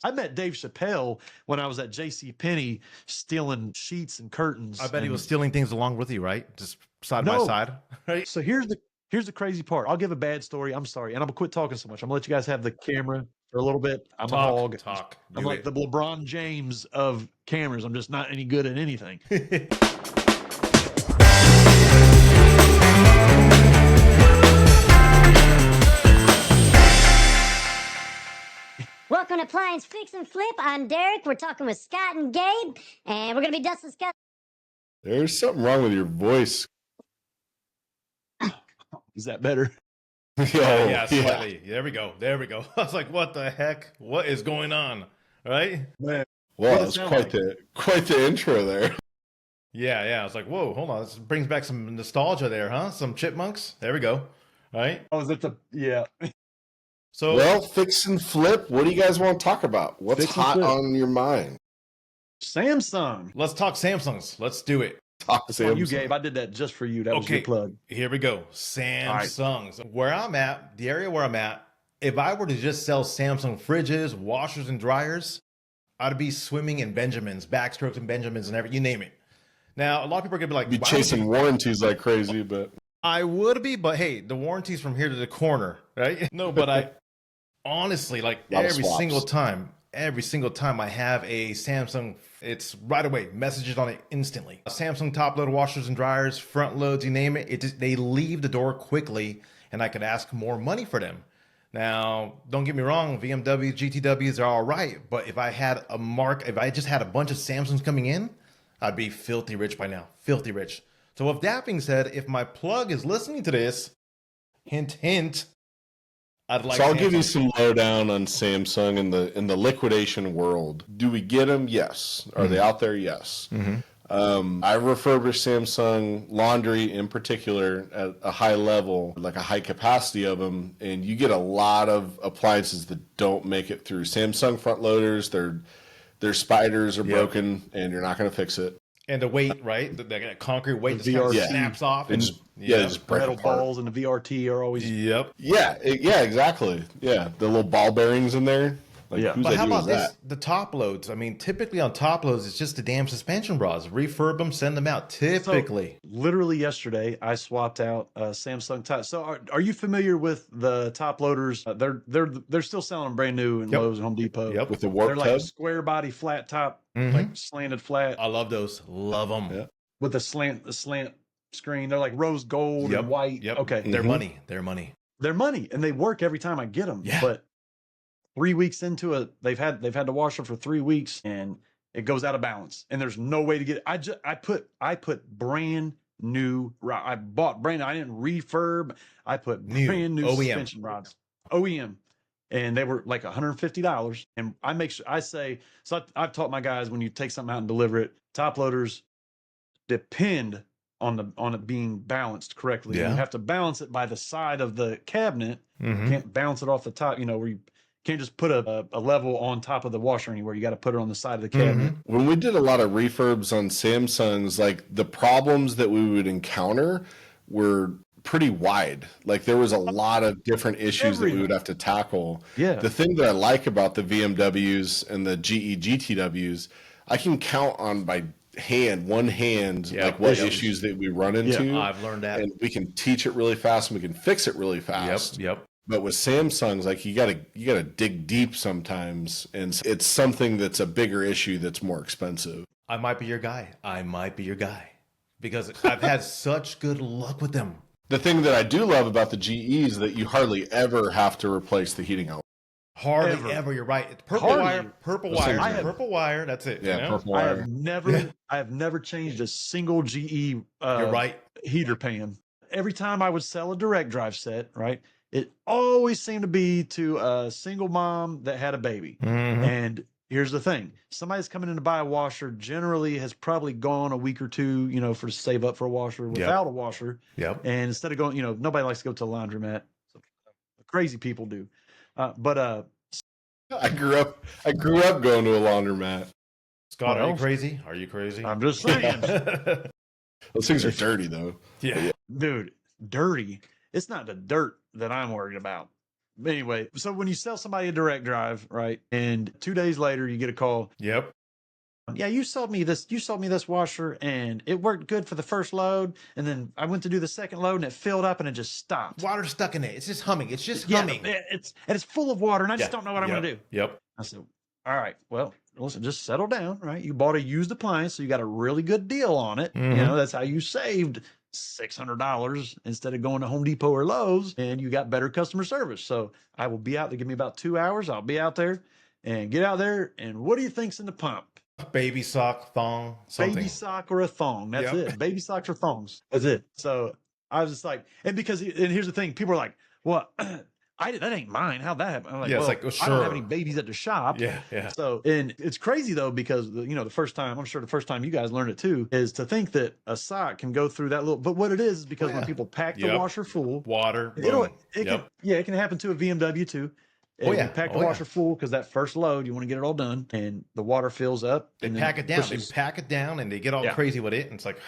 I met Dave Chappelle when I was at J.C. Penney stealing sheets and curtains. I bet he was stealing things along with you, right? Just side by side, right? So here's the crazy part. I'll give a bad story. I'm sorry, and I'm gonna quit talking so much. I'm gonna let you guys have the camera for a little bit. I'm a hog. I'm like the LeBron James of cameras. I'm just not any good at anything. Welcome to Appliance Fix and Flip. I'm Derek. We're talking with Scott and Gabe, and we're going to be dusting Scott. There's something wrong with your voice. Is that better? Yeah, slightly. Yeah. There we go. I was like, what the heck? What is going on? Right? Man. Well, it's quite the intro there. Yeah. I was like, whoa, hold on. This brings back some nostalgia there, huh? Some chipmunks. There we go. Right? Oh, is it yeah. So, well, fix and flip. What do you guys want to talk about? What's hot on your mind? Samsung. Let's talk Samsungs. Let's do it. Talk Samsung. You, Gabe. I did that just for you. That was your plug. Here we go. Samsungs. Right. Where I'm at, the area where I'm at, if I were to just sell Samsung fridges, washers, and dryers, I'd be swimming in Benjamins, backstrokes and Benjamins, and you name it. Now, a lot of people are going to be like... Be chasing warranties like crazy, but... I would be, but hey, the warranty's from here to the corner, right? No, but I... Honestly, like every single time I have a Samsung, it's right away, messages on it instantly. Samsung top load washers and dryers, front loads, you name it, they leave the door quickly and I could ask more money for them. Now, don't get me wrong, VMWs, GTWs are all right, but if I just had a bunch of Samsungs coming in, I'd be filthy rich by now, filthy rich. So with that being said, if my plug is listening to this, hint, hint, I'd like. So I'll give you some lowdown on Samsung in the liquidation world. Do we get them? Yes. Are they out there? Yes. I refurbish Samsung laundry in particular at a high level, like a high capacity of them, and you get a lot of appliances that don't make it through. Samsung front loaders, their spiders are broken, and you're not going to fix it. And the weight, right? That concrete weight just kind of snaps off. And just break metal apart. balls and the VRT are always... Yep. Yeah, exactly. Yeah, the little ball bearings in there. Like, but how about this? The top loads. I mean, typically on top loads, it's just the damn suspension rods. Refurb them, send them out. Typically. So, literally yesterday, I swapped out Samsung top. So are you familiar with the top loaders? They're still selling them brand new in Lowe's and Home Depot. Yep. With the warp They're like a square body, flat top, like slanted flat. I love those. Love them. Yeah. With the slant screen. They're like rose gold and white. Yep. Okay. They're money. They're money. They're money, and they work every time I get them. Yeah. But 3 weeks into it, they've had to wash them for 3 weeks, and it goes out of balance. And there's no way to get it. I put brand new. I bought brand new. I didn't refurb. I put brand new suspension rods, OEM, and they were like $150. And I make sure I've taught my guys, when you take something out and deliver it, top loaders depend on it being balanced correctly. Yeah. You have to balance it by the side of the cabinet. You can't bounce it off the top. Where you can't just put a level on top of the washer anywhere. You got to put it on the side of the cabinet. When we did a lot of refurbs on Samsungs, like the problems that we would encounter were pretty wide. Like there was a lot of different issues that we would have to tackle. Yeah. The thing that I like about the VMWs and the GE GTWs, I can count on by one hand, like what issues that we run into. Yeah, I've learned that. And we can teach it really fast and we can fix it really fast. Yep. But with Samsungs, like you gotta dig deep sometimes, and it's something that's a bigger issue that's more expensive. I might be your guy. Because I've had such good luck with them. The thing that I do love about the GE is that you hardly ever have to replace the heating element. Hardly ever. You're right. It's purple wire. That's it. Yeah, purple wire. I have never changed a single GE you're right. heater pan. Every time I would sell a direct drive set, right, it always seemed to be to a single mom that had a baby. And here's the thing. Somebody's coming in to buy a washer generally has probably gone a week or two, for save up for a washer without a washer. Yep. And instead of going, nobody likes to go to a laundromat. Crazy people do. But I grew up going to a laundromat. Scott, are you crazy? I'm just saying. Those things are dirty though. Yeah. Dude, dirty. It's not the dirt that I'm worried about. Anyway, so when you sell somebody a direct drive, right, and 2 days later you get a call, Yep. yeah, you sold me this washer and it worked good for the first load, and then I went to do the second load and it filled up and it just stopped. Water's stuck in it. It's just humming. It's just Yeah, humming. it's full of water and I just don't know what I'm gonna do. Yep. I said, all right, well, listen, just settle down, right? You bought a used appliance, so you got a really good deal on it. You know, that's how you saved $600 instead of going to Home Depot or Lowe's, and you got better customer service. So I will be out there. Give me about 2 hours. I'll be out there and get out there. And what do you think's in the pump? Baby sock, thong, something. Baby sock or a thong. That's it. Baby socks or thongs. That's it. So I was just like, and here's the thing, people are like, well, that ain't mine. How'd that happen? I'm like, Yeah, it's well, like, oh, I don't have sure. any babies at the shop. Yeah, yeah. So, and it's crazy though, because the first time, I'm sure the first time you guys learned it too, is to think that a sock can go through that little, but what it is because when people pack the washer full, water, it can happen to a VMW too. And you pack the washer full because that first load, you want to get it all done, and the water fills up. They pack it down. They pack it down, and they get all crazy with it. And it's like,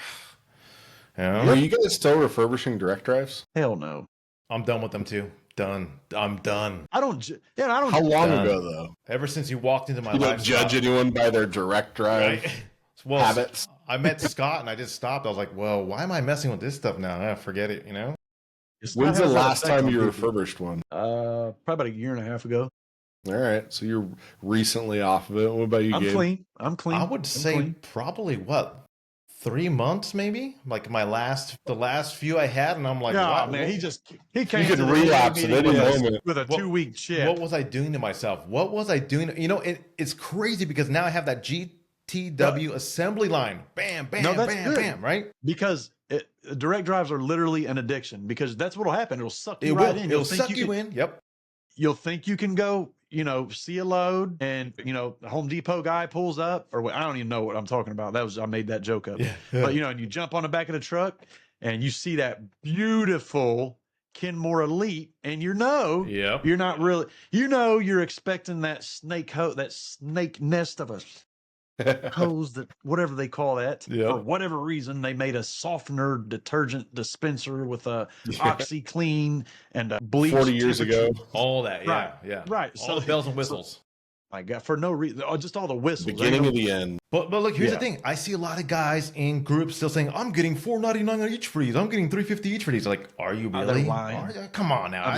are you guys still refurbishing direct drives? Hell no. I'm done with them too. Done. I'm done. I don't. How long ago though? Ever since you walked into my life. You don't judge anyone by their direct drive habits. I met Scott, and I just stopped. I was like, well, why am I messing with this stuff now? Forget it. When's the last time you refurbished one? Probably about a year and a half ago. All right, so you're recently off of it. What about you, Gabe? I'm clean. I would say probably 3 months, maybe. Like the last few I had, and I'm like, wow, man, he came. You could relapse at any moment with a 2-week chip. What was I doing to myself? What was I doing? It's crazy because now I have that GTW assembly line. Bam, bam, bam, bam. Right? Because direct drives are literally an addiction. Because that's what'll happen. It'll suck you right in. It'll suck you in. Yep. You'll think you can go, see a load, and the Home Depot guy pulls up, or I don't even know what I'm talking about. I made that joke up. Yeah. But and you jump on the back of the truck and you see that beautiful Kenmore Elite, and you're not really, you're expecting that snake nest of a hose, that whatever they call that, for whatever reason they made a softener detergent dispenser with a OxyClean and a bleach 40 years ago, all that, right, all the bells and whistles. My God, for no reason, just all the whistles, beginning of the end. But look, here's the thing: I see a lot of guys in groups still saying, "I'm getting $4.99 on each for these. I'm getting $3.50 each for these." Like, are you really? Come on now.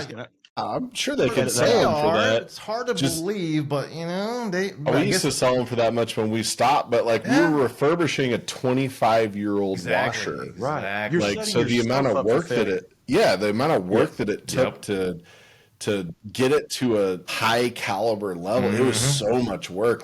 I'm sure they can sell them for that. It's hard to believe, but we used to sell them for that much when we stopped. But we were refurbishing a 25-year-old washer, right? So the amount of work that it took to get it to a high caliber level, it was so much work.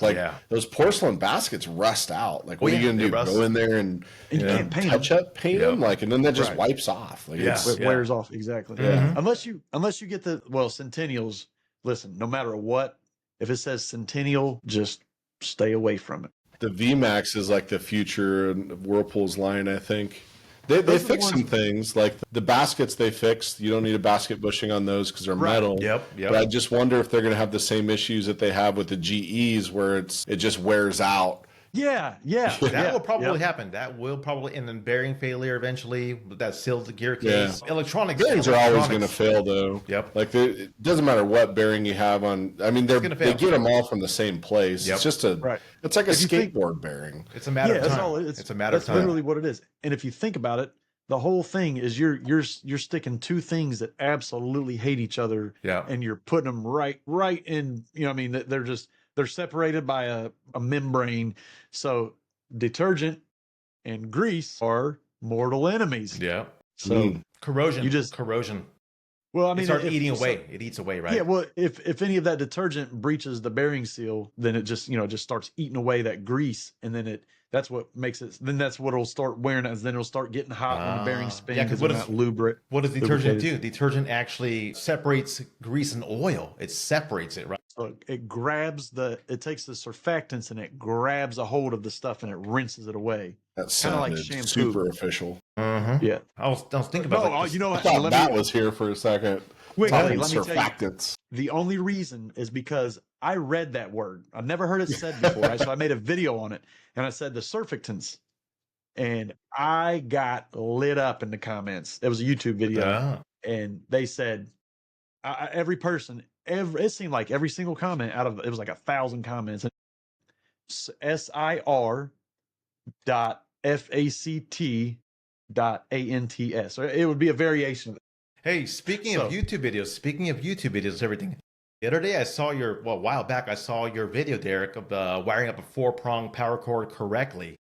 Those porcelain baskets rust out. What are you gonna do? Go in there and you can't paint them, and then that just wipes off. It wears off. Exactly. Yeah. Unless you get the Centennials. Listen, no matter what, if it says Centennial, just stay away from it. The VMAX is like the future of Whirlpool's line, I think. They fixed some things, like the baskets they fixed. You don't need a basket bushing on those because they're metal. Yep. But I just wonder if they're going to have the same issues that they have with the GEs, where it just wears out. Yeah. That will probably happen. That will probably, and then bearing failure eventually. That seals the gear case. Electronics. Bearings are always going to fail, though. Yep. It doesn't matter what bearing you have on. I mean, they get them all from the same place. Yep. It's just It's like a skateboard bearing. It's a matter of time. That's all it is. It's a matter of time. That's literally what it is. And if you think about it, the whole thing is you're sticking two things that absolutely hate each other. Yeah. And you're putting them right in. They're separated by a membrane. So detergent and grease are mortal enemies. Yeah. So corrosion. Corrosion. Well, I mean, it starts eating away. It eats away, right? Yeah. Well, if any of that detergent breaches the bearing seal, then it just starts eating away that grease, and then that's what makes it. Then that's what it'll start wearing as. Then it'll start getting hot when the bearing spins. Yeah, because what does detergent do? Detergent actually separates grease and oil. It separates it, right? So it takes the surfactants and it grabs a hold of the stuff and it rinses it away. That's kind of like shampoo. Super official. Yeah. I was thinking about it. I thought that was here for a second. Wait, let me tell you. The only reason is because I read that word. I've never heard it said before. So I made a video on it and I said the surfactants. And I got lit up in the comments. It was a YouTube video. And they said, every person, it seemed like every single comment out of it was like 1,000 comments. SIR dot FACT dot ANTS. So it would be a variation of it. Hey, speaking of YouTube videos, everything. The other day I saw a while back, I saw your video, Derek, of wiring up a 4-prong power cord correctly.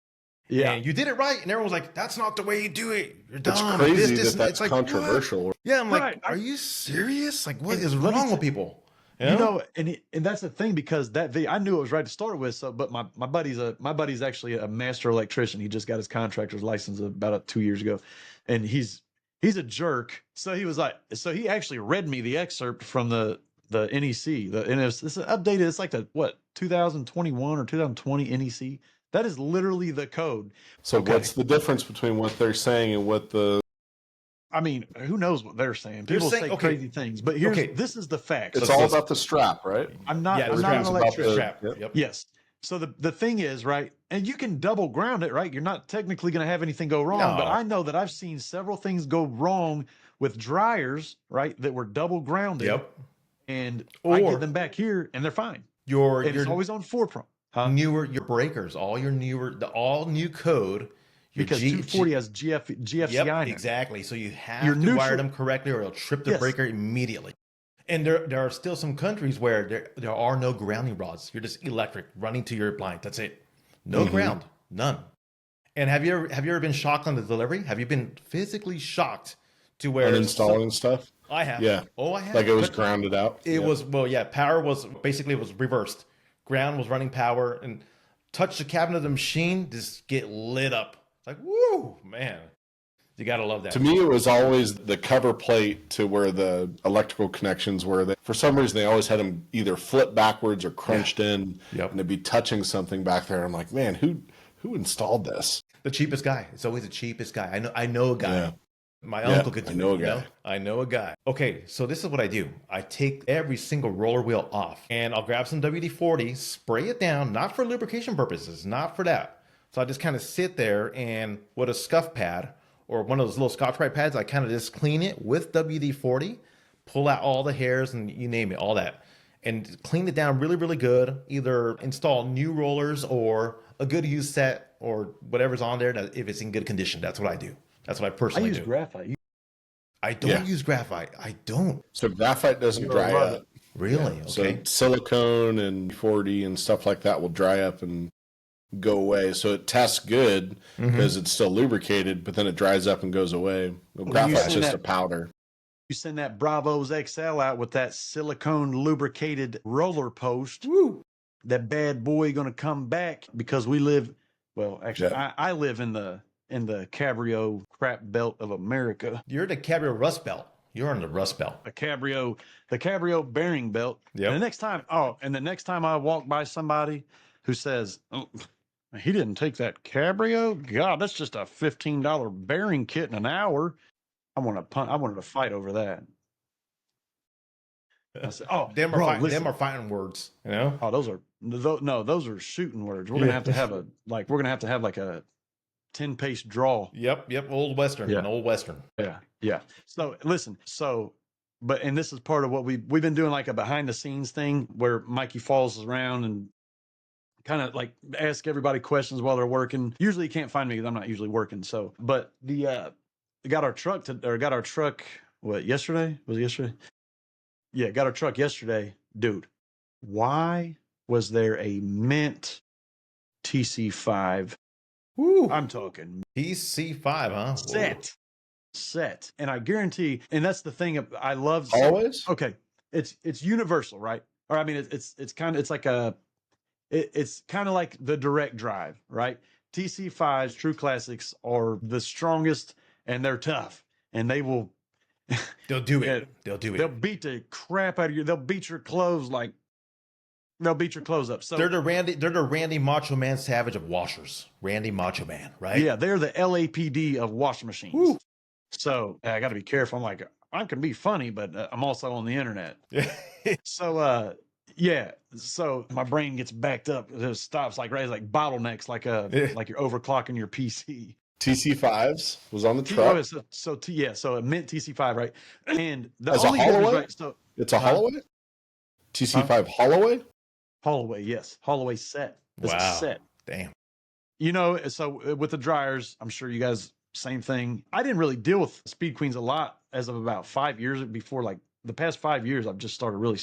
Yeah. And you did it right. And everyone was like, that's not the way you do it. You're It's dumb. crazy This, that's it's like, controversial. what? Yeah, I'm like, Right. are you serious? Like, what is let me wrong with people? You know, and that's the thing, because that video, I knew it was right to start with. So, but my buddy's actually a master electrician. He just got his contractor's license about 2 years ago, and he's a jerk. So he was like, so he actually read me the excerpt from the NEC. And it's updated. It's like the 2021 or 2020 NEC. That is literally the code. So what's the difference between what they're saying and what the... I mean, who knows what they're saying? People saying, say crazy things, but this is the facts. It's all about the strap, right? I'm not an about electrician. the strap. Yep. Yes. So the thing is, right, and you can double ground it, right? You're not technically going to have anything go wrong, No. but I know that I've seen several things go wrong with dryers, right, that were double grounded. Yep. And I get them back here and they're fine. It's always on 4-prong. Your breakers, all new code. Because 240 has GFCI Yep, now. exactly. So you have to wire them correctly or it'll trip the breaker immediately. And there are still some countries where there are no grounding rods. You're just electric running to your blind. That's it. No ground. None. And have you ever been shocked on the delivery? Have you been physically shocked to where Uninstalling stuff? I have. Yeah. Oh, I have. Like it was grounded out? It was, power was basically reversed. Ground was running power, and touch the cabinet of the machine, just get lit up. Like, woo, man. You got to love that. To me, it was always the cover plate to where the electrical connections were. For some reason, they always had them either flip backwards or crunched in, and they'd be touching something back there. I'm like, man, who installed this? The cheapest guy. It's always the cheapest guy. I know a guy. Yeah. My uncle could do I know it. a guy. I know a guy. Okay, so this is what I do. I take every single roller wheel off, and I'll grab some WD-40, spray it down, not for lubrication purposes, not for that. So I just kind of sit there, and with a scuff pad or one of those little Scotch-Brite pads, I kind of just clean it with WD-40, pull out all the hairs and you name it, all that, and clean it down really, really good. Either install new rollers or a good use set or whatever's on there if it's in good condition. That's what I do. That's what I personally do. I use graphite. I don't use graphite. I don't. So graphite doesn't dry up. Really? Yeah. Okay. So silicone and 40 and stuff like that will dry up and go away. So it tests good because it's still lubricated, but then it dries up and goes away. Graphite's just a powder. You send that Bravos XL out with that silicone lubricated roller post. Woo. That bad boy going to come back, because we live, well, actually, I live in the Cabrio crap belt of America. You're the Cabrio Rust Belt. You're on the Rust Belt. The Cabrio bearing belt. Yep. And the next time I walk by somebody who says, "Oh, he didn't take that Cabrio. God, that's just a $15 bearing kit in an hour." I wanted to fight over that. I said, "Oh, them are fighting words, you know." Oh, those are shooting words. We're gonna have to have like a 10-pace draw. Yep. Old Western. Yeah. An old Western. Yeah. So listen. And this is part of what we've been doing, like a behind the scenes thing where Mikey follows around and kind of like ask everybody questions while they're working. Usually you can't find me because I'm not usually working. So, but got our truck yesterday? Was it yesterday? Yeah, got our truck yesterday. Dude, why was there a mint TC5? Woo. I'm talking TC5, huh? Set. And I guarantee, and that's the thing I love. Always? Okay. It's universal, right? Or I mean, it's kind of like the direct drive, right? TC5s, True Classics, are the strongest, and they're tough, and they'll do it. They'll beat the crap out of you. They'll beat your clothes up. So they're the Randy Macho Man Savage of washers. Randy Macho Man, right? Yeah, they're the LAPD of washing machines. Woo. So I got to be careful. I'm like, I can be funny, but I'm also on the internet. So so my brain gets backed up. It stops like bottlenecks, like you're overclocking your PC. TC5s was on the Oh, truck yeah, so it meant TC5, right? And the as a only difference, Holloway. right? So It's a Holloway. TC5 Holloway. Holloway, yes, Holloway set. It's a Wow. set. Damn. You know, so with the dryers, I'm sure you guys same thing. I didn't really deal with Speed Queens a lot as of about 5 years before. Like the past 5 years, I've just started really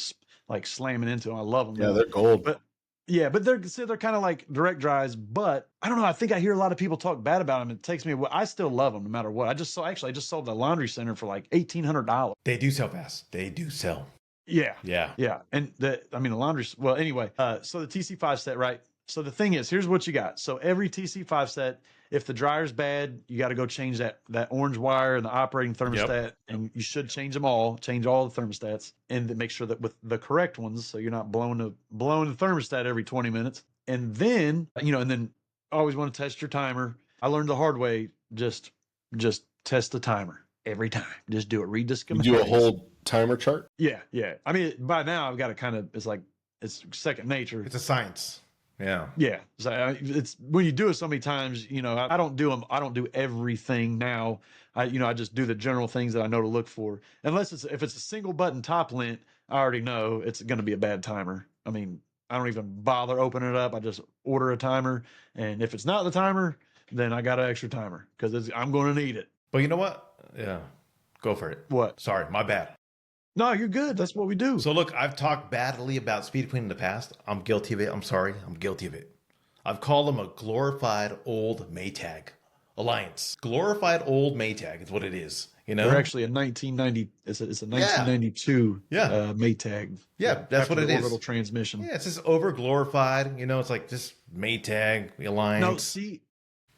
like slamming into them. I love them. Yeah, they're gold. But yeah, but they're kind of like direct dries. But I don't know. I think I hear a lot of people talk bad about them. It takes me. I still love them no matter what. I just sold the laundry center for like $1,800. They do sell fast. They do sell. Yeah, Yeah. yeah. And the laundry. Well, anyway. So the TC5 set, right? So the thing is, here's what you got. So every TC5 set, if the dryer's bad, you got to go change that orange wire and the operating thermostat, and you should change them all. Change all the thermostats, and then make sure that with the correct ones, so you're not blowing the thermostat every 20 minutes. And then always want to test your timer. I learned the hard way. Just test the timer every time. Just do it. Read the schematics. You do a whole timer chart. Yeah. I mean, by now I've got to kind of. It's second nature. It's a science. Yeah. Yeah. So it's when you do it so many times, I don't do them. I don't do everything now. I just do the general things that I know to look for. Unless if it's a single button top lint, I already know it's going to be a bad timer. I mean, I don't even bother opening it up. I just order a timer. And if it's not the timer, then I got an extra timer because I'm going to need it. But you know what? Yeah. Go for it. What? Sorry, my bad. No, you're good. That's what we do. So look, I've talked badly about Speed Queen in the past. I'm guilty of it. I'm sorry. I'm guilty of it. I've called them a glorified old Maytag. Alliance. Glorified old Maytag is what it is. They're actually a 1990. It's a 1992 Maytag. Yeah, that's what it is. Orbital transmission. Yeah, it's just over glorified. It's like just Maytag, Alliance. No, see,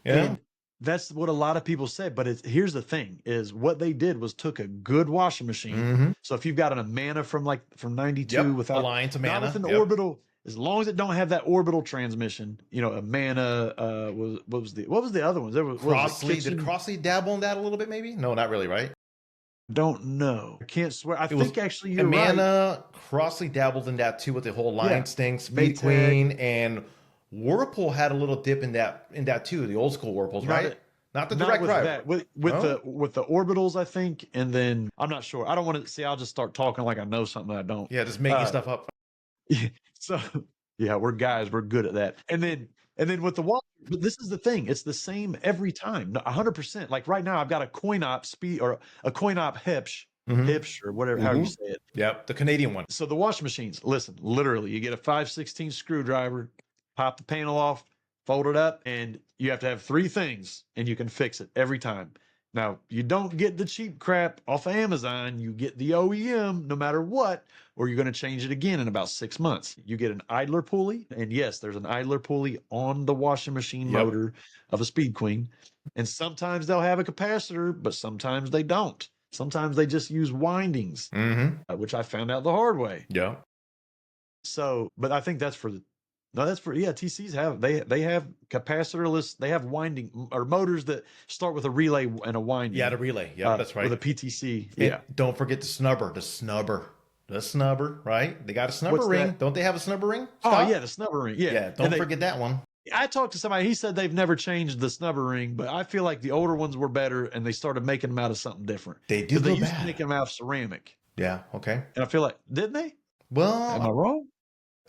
yeah. That's what a lot of people say, but here's the thing: is what they did was took a good washing machine. So if you've got an Amana from 92 without Alliance Amana, not with an orbital, as long as it don't have that orbital transmission, Amana what was the other ones? There was Crossley. Did Crossley dabble in that a little bit? Maybe no, not really, right? Don't know. I can't swear. I think actually you're Amana, right. Crossley dabbled in that too with the whole Alliance thing. Speed Queen and Whirlpool had a little dip in that too. The old school Whirlpools, right? Not the direct drive. With the orbitals, I think, and then I'm not sure. I don't want to see. I'll just start talking like I know something I don't. Yeah, just making stuff up. So yeah, we're guys. We're good at that. And then with the wall, but this is the thing. It's the same every time. 100%. Like right now, I've got a coin-op speed or a coin-op Hipsch. Hipsch or whatever, how you say it. Yep, the Canadian one. So the washing machines. Listen, literally, you get a 5/16 screwdriver. Pop the panel off, fold it up, and you have to have 3 things, and you can fix it every time. Now, you don't get the cheap crap off of Amazon. You get the OEM no matter what, or you're going to change it again in about 6 months. You get an idler pulley, and yes, there's an idler pulley on the washing machine motor of a Speed Queen. And sometimes they'll have a capacitor, but sometimes they don't. Sometimes they just use windings, which I found out the hard way. Yeah. So, but I think that's for TCs have they have capacitorless, they have winding or motors that start with a relay and a winding. Yeah, the relay. Yeah, that's right. With a PTC. And don't forget the snubber. The snubber, right? They got a snubber ring. That? Don't they have a snubber ring? Oh yeah, the snubber ring. Yeah. Don't forget that one. I talked to somebody, he said they've never changed the snubber ring, but I feel like the older ones were better and they started making them out of something different. They do They go used bad. to make them out of ceramic. Yeah, okay. And I feel like, didn't they? Well, am I wrong?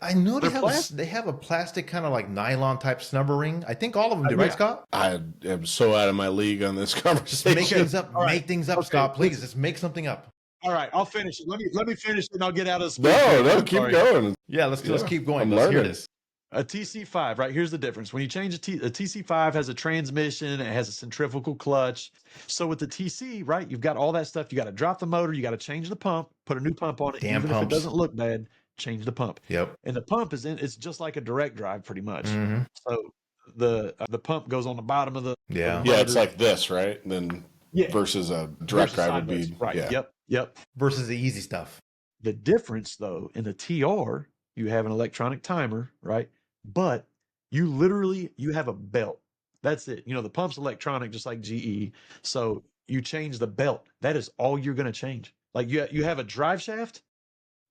I know they have a plastic kind of like nylon type snubber ring. I think all of them do, right, Scott? I am so out of my league on this conversation. Make things up. Right. Make things up, okay. Scott. Please, just make something up. All right, I'll finish it. Let me finish it and I'll get out of this. No, keep going. Yeah, let's keep going. Let's hear this. A TC5, right? Here's the difference. When you change a TC5 has a transmission, it has a centrifugal clutch. So with the TC, right, you've got all that stuff. You got to drop the motor, you got to change the pump, put a new pump on it. Damn even pumps. If it doesn't look bad, change the pump. Yep. And the pump it's just like a direct drive pretty much. So the pump goes on the bottom of the it's like this, right? And then versus a direct drive would be right. Yeah. Yep. Versus the easy stuff. The difference though, in the TR, you have an electronic timer, right? But you have a belt. That's it. The pump's electronic, just like GE. So you change the belt. That is all you're going to change. Like you have a drive shaft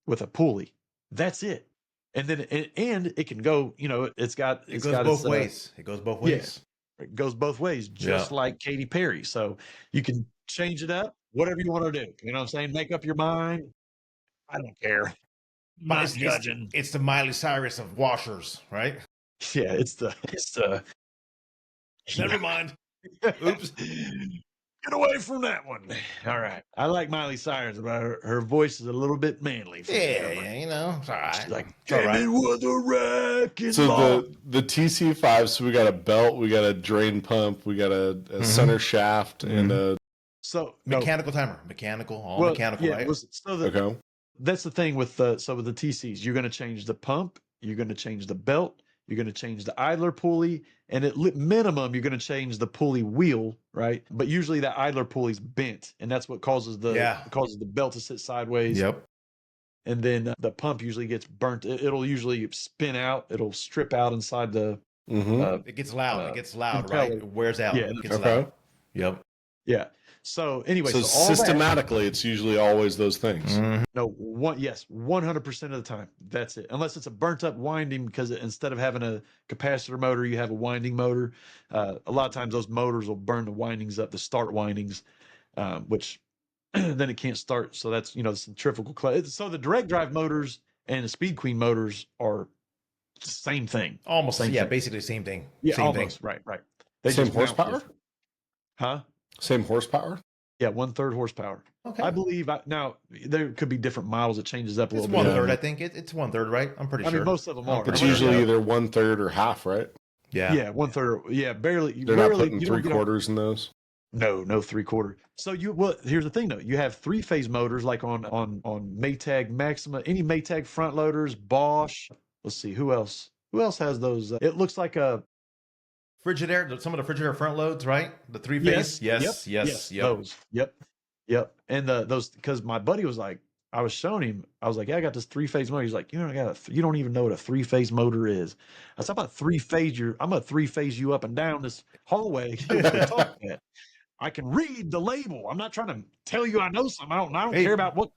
with a pulley. That's it. And then and it can go. It goes both ways. It goes both ways. It goes both ways, just like Katy Perry. So you can change it up, whatever you want to do. You know what I'm saying? Make up your mind. I don't care. Not judging. It's the Miley Cyrus of washers, right? Yeah, it's the Never mind. Oops. Get away from that one. All right. I like Miley Cyrus, but her voice is a little bit manly. Yeah, you know, it's all right. She's like, it's all right. it was a wrecking So ball. the TC5, so we got a belt, we got a drain pump, we got a center shaft, and a mechanical timer. Mechanical, mechanical, right? okay. That's the thing with the TCs. You're going to change the pump, you're going to change the belt, you're going to change the idler pulley, and at minimum, you're going to change the pulley wheel, right? But usually that idler pulley's bent, and that's what causes the belt to sit sideways. Yep. And then the pump usually gets burnt. It'll usually spin out. It'll strip out inside the. It gets loud. It gets loud, right? It wears out. Yeah. It gets loud. Yep. Yeah. So anyway, so systematically, it's usually always those things. No, 100% of the time. That's it. Unless it's a burnt up winding, because instead of having a capacitor motor, you have a winding motor. A lot of times those motors will burn the windings up, the start windings, which then it can't start. So that's, centrifugal. So the direct drive motors and the Speed Queen motors are the same thing. Almost. Same thing. Basically the same thing. Yeah, same almost. thing. Right. They same horsepower? Huh? Same horsepower? Yeah, 1/3 horsepower. Okay. I believe now there could be different models. It changes up a little bit. It's 1/3, I think. It's 1/3, right? I'm pretty sure. I mean, most of them are. It's usually either 1/3 or half, right? Yeah. Yeah, 1/3. Yeah, barely. They're not putting 3/4 in those. No 3/4. So here's the thing though. You have 3-phase motors like on Maytag Maxima, any Maytag front loaders, Bosch. Let's see who else. Who else has those? It looks like a Frigidaire. Some of the Frigidaire front loads, right? The 3-phase. Yes. Those. Yep. And those, because my buddy was like, I was showing him. I was like, yeah, I got this 3-phase motor. He's like, you don't even know what a 3-phase motor is. I said, I'm a 3-phase you up and down this hallway. I can read the label. I'm not trying to tell you I know something. I don't care about what.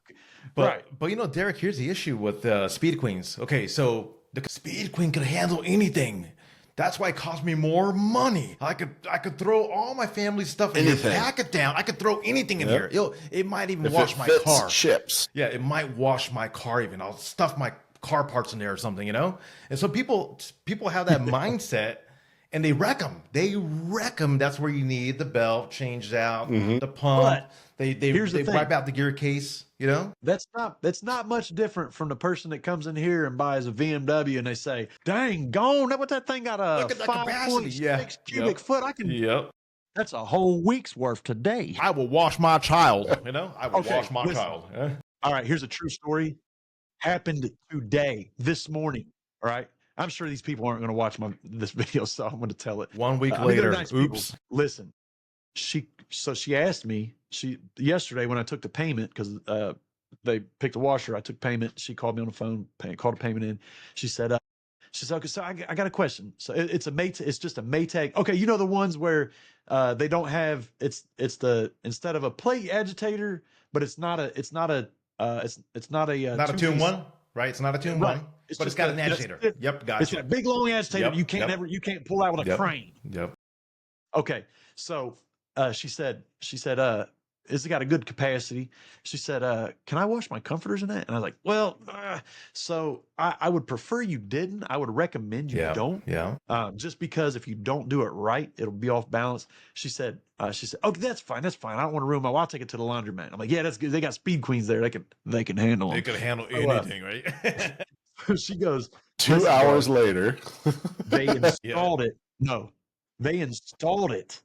But Derek, here's the issue with Speed Queens. Okay, so the Speed Queen could handle anything. That's why it cost me more money. I could throw all my family stuff in here, pack it down. I could throw anything in here. It might even wash my car. Chips. Yeah, it might wash my car even. I'll stuff my car parts in there or something, And so people have that mindset. And they wreck them. That's where you need the belt changed out, the pump. They wipe out the gear case. That's not much different from the person that comes in here and buys a BMW and they say, "Dang, gone! What that thing got a 5.6 cubic foot? I can." Yep. That's a whole week's worth today. I will wash my child. I will wash my child. Yeah. All right. Here's a true story. Happened today, this morning. All right. I'm sure these people aren't going to watch this video, so I'm going to tell it. 1 week later, nice oops. People. Listen, she asked me yesterday when I took the payment, because they picked a washer. I took payment. She called me on the phone, called a payment in. She said, okay, so I got a question. So it's just a Maytag. Okay, you know the ones where they don't have instead of a plate agitator, but it's not a 2-in-1. Right, it's not a 2-in-1, but it's got an agitator. Yep, gotcha. It's got a big long agitator. You can't pull out with a crane. Yep. Okay, so she said, "Is it got a good capacity?" She said, "Can I wash my comforters in that?" And I was like, "Well, so I would prefer you didn't. I would recommend you don't. Yeah. Just because if you don't do it right, it'll be off balance." She said, "Okay, that's fine. I don't want to ruin I'll take it to the laundromat." I'm like, "Yeah, that's good. They got Speed Queens there. They can handle them. They could handle anything, right?" She goes, 2 hours later, they installed it. No, they installed it.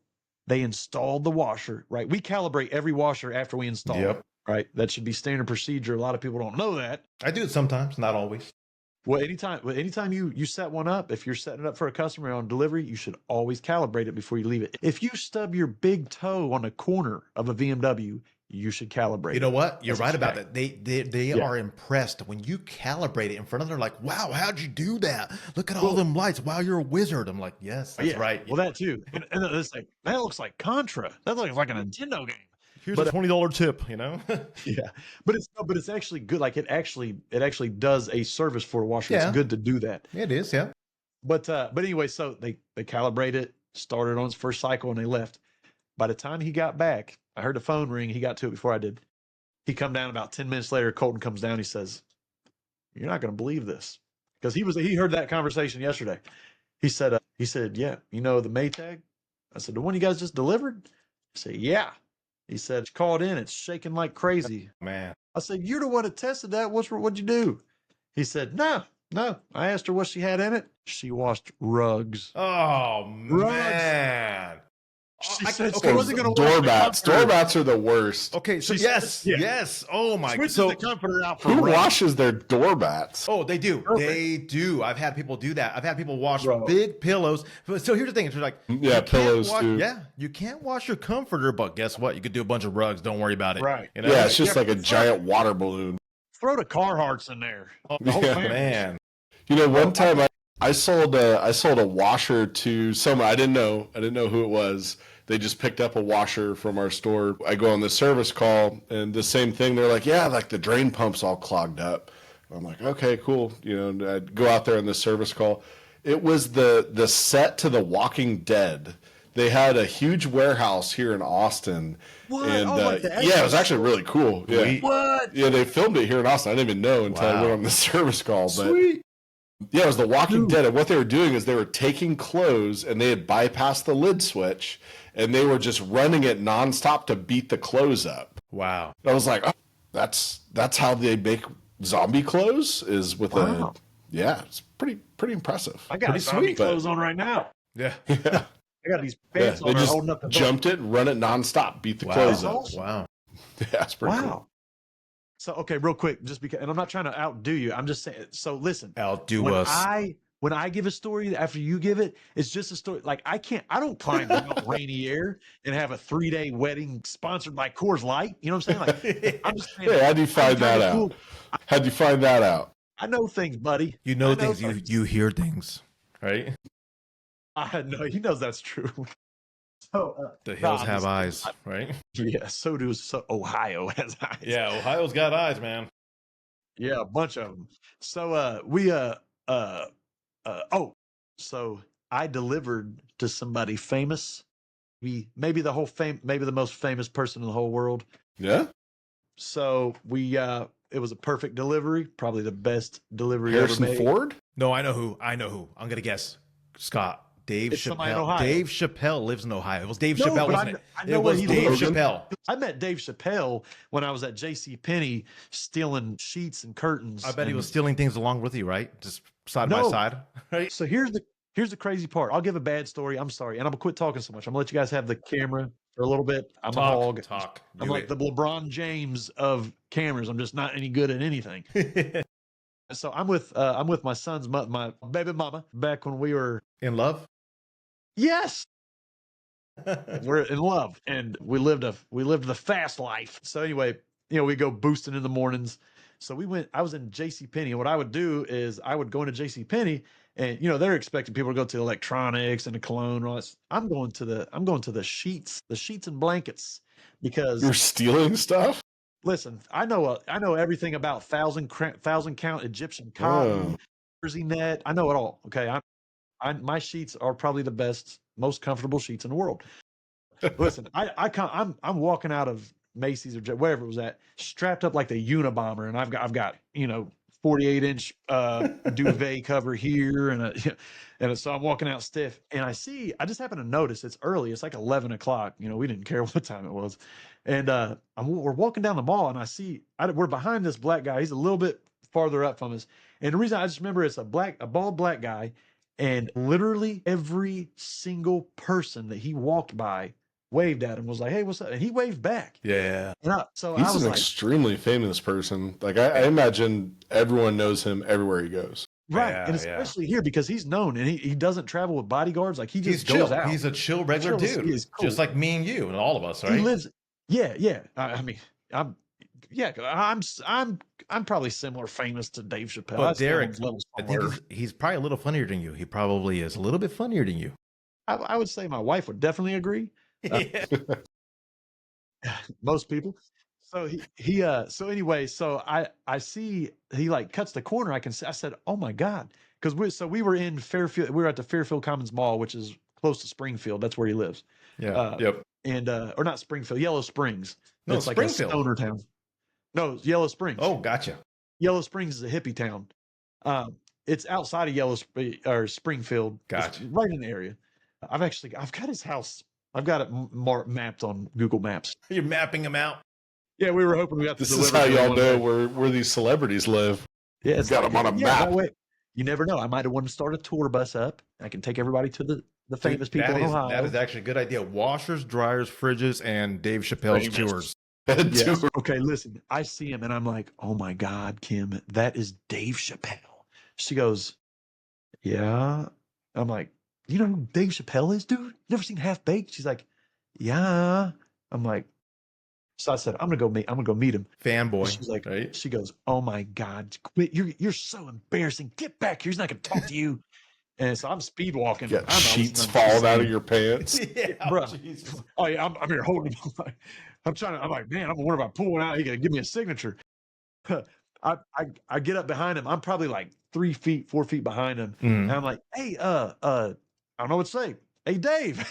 They installed the washer, right? We calibrate every washer after we install it, right? That should be standard procedure. A lot of people don't know that. I do it sometimes, not always. Well, anytime you set one up, if you're setting it up for a customer on delivery, you should always calibrate it before you leave it. If you stub your big toe on a corner of a BMW, you should calibrate. You know what? You're right about that. They are impressed when you calibrate it in front of them. They're like, "Wow, how'd you do that? Look at all them lights. Wow, you're a wizard." I'm like, "Yes, that's right." Well, that too. And it's like, that looks like Contra. That looks like a Nintendo game. Here's a $20 tip, Yeah, but it's actually good. Like it actually does a service for a washer. Yeah. It's good to do that. It is, yeah. But anyway, so they calibrate it. started on its first cycle, and they left. By the time he got back, I heard the phone ring. He got to it before I did. He come down about 10 minutes later. Colton comes down. He says, "You're not going to believe this," because he heard that conversation yesterday. He said, "Yeah, you know the Maytag?" I said, "The one you guys just delivered?" He said, "Yeah." He said, "It's called in. It's shaking like crazy." Man. I said, "You're the one that tested that. What'd you do?" He said, No. I asked her what she had in it. She washed rugs. Oh, Rugs. Man. She said okay, she wasn't going to Doormats. Doormats are the worst. Okay, so She yes, said, yeah. yes. Oh my. Switches So the comforter out for Who rugs. washes their doormats? oh, they do. Perfect. They do. I've had people do that. I've had people wash Bro. big pillows. So here's the thing. It's like Yeah, you can't pillows wash, too. Yeah, you can't wash your comforter, but guess what? You could do a bunch of rugs. Don't worry about it. Right. You know? Yeah, it's just like a giant water balloon. Throw the Carhartts in there. The whole Yeah, family. Man. You know, one time I sold a washer to someone. I didn't know who it was. They just picked up a washer from our store. I go on the service call, and the same thing. They're like, "Yeah, like the drain pump's all clogged up." I'm like, "Okay, cool." You know, and I'd go out there on the service call. It was the set to The Walking Dead. They had a huge warehouse here in Austin. What? And Oh, like the yeah, it was actually really cool. Yeah. Sweet. What? Yeah, they filmed it here in Austin. I didn't even know until I Wow. went on the service call. But Sweet. yeah, it was The Walking Dude. Dead. And what they were doing is they were taking clothes and they had bypassed the lid switch and they were just running it nonstop to beat the clothes up. Wow. And I was like, oh, that's how they make zombie clothes is with Wow. yeah, it's pretty impressive. I got pretty zombie sweet, clothes on right now. Yeah. Yeah. I got these Yeah, pants they on. just Holding up the jumped it, run it nonstop, beat the Wow. clothes up. Awesome. Wow. Yeah, it's pretty Wow. cool. So okay, real quick, just because, and I'm not trying to outdo you. I'm just saying. So listen, Outdo when us. when I give a story after you give it, it's just a story. Like I don't climb Mount Rainier and have a 3-day wedding sponsored by Coors Light. You know what I'm saying? Like I'm just saying. Hey, how'd you find that kinda out? cool. How'd you find that out? I know things, buddy. You know I things. You hear things, right? I know he knows that's true. So The no, hills I'm have just- eyes, right? Yeah, so Ohio has eyes. Yeah, Ohio's got eyes, man. Yeah, a bunch of them. So so I delivered to somebody famous. Maybe the most famous person in the whole world. Yeah? So it was a perfect delivery, probably the best delivery Harrison ever made. Ford? No, I know who. I'm gonna guess. Scott. Dave It's somebody in Chappelle. Ohio. Dave Chappelle lives in Ohio. It was Dave No, Chappelle, but wasn't it? I know It where was he Dave lives. Chappelle. I met Dave Chappelle when I was at J.C. Penney stealing sheets and curtains. I bet he and- was stealing things along with you, right? Just side by No. side, right? So here's the crazy part. I'll give a bad story. I'm sorry, and I'm gonna quit talking so much. I'm gonna let you guys have the camera for a little bit. I'm a hog. Talk. I'm like the LeBron James of cameras. I'm just not any good at anything. So I'm with my son's my baby mama back when we were In love. yes we're in love and we lived the fast life. So anyway, we go boosting in the mornings. So I was in J.C. Penney, and what I would do is I would go into J.C. Penney, and they're expecting people to go to electronics and the cologne and all that. I'm going to the sheets and blankets because You're stealing stuff? listen, I know everything about thousand count Egyptian cotton, Oh. jersey net. I know it all. Okay, my sheets are probably the best, most comfortable sheets in the world. Listen, I'm walking out of Macy's or wherever it was at, strapped up like the Unabomber, and I've got 48-inch duvet cover here, and so I'm walking out stiff, and I just happen to notice it's early. It's like 11 o'clock. We didn't care what time it was, and we're walking down the mall, and we're behind this black guy. He's a little bit farther up from us, and the reason I just remember it's a bald black guy, and literally every single person that he walked by waved at him, was like, "Hey, what's up?" And he waved back. Yeah. And I He's was an like, extremely famous person. Like I imagine everyone knows him everywhere he goes. right, Yeah, and yeah. especially here because he's known, and he doesn't travel with bodyguards. Like he He's just goes chill. out. He's a chill, regular Chill, dude. he is cool. Just like me and you and all of us, right? He lives. Yeah. I mean, I'm probably similar famous to Dave Chappelle. But I still Derek, level I think somewhere. he's probably a little funnier than you. He probably is a little bit funnier than you. I would say my wife would definitely agree. Most people. So so anyway, so I see he like cuts the corner. I said, "Oh my God." Because we were in Fairfield. We were at the Fairfield Commons Mall, which is close to Springfield. That's where he lives. Yeah. Yep. And or not Springfield, Yellow Springs. No, it's like Springfield. a stoner town. No, Yellow Springs. Oh, gotcha. Yellow Springs is a hippie town. It's outside of Springfield. Gotcha. It's right in the area. I've got his house. I've got it mapped on Google Maps. You're mapping him out. Yeah, we were hoping we got to This is how y'all know where these celebrities live. Yeah, it's got them on a map. That way, you never know. I might have wanted to start a tour bus up. I can take everybody to the famous people in Ohio. That is actually a good idea. Washers, dryers, fridges, and Dave Chappelle's tours. Yes. Okay, listen. I see him and I'm like, oh my God, Kim, that is Dave Chappelle. She goes, yeah. I'm like, you know who Dave Chappelle is, dude? You never seen Half Baked? She's like, yeah. I'm like, so I said, I'm gonna go meet him. Fanboy. She's like, right? She goes, oh my God, quit! You're so embarrassing. Get back here. He's not gonna talk to you. And so I'm speed walking. Yeah, sheets falling out of your pants. Yeah, bro. Oh yeah, I'm here holding him. I'm like, man, I'm wondering if I pull one out, he gonna give me a signature. I get up behind him. I'm probably like 4 feet behind him. And I'm like, hey, I don't know what to say. Hey, Dave.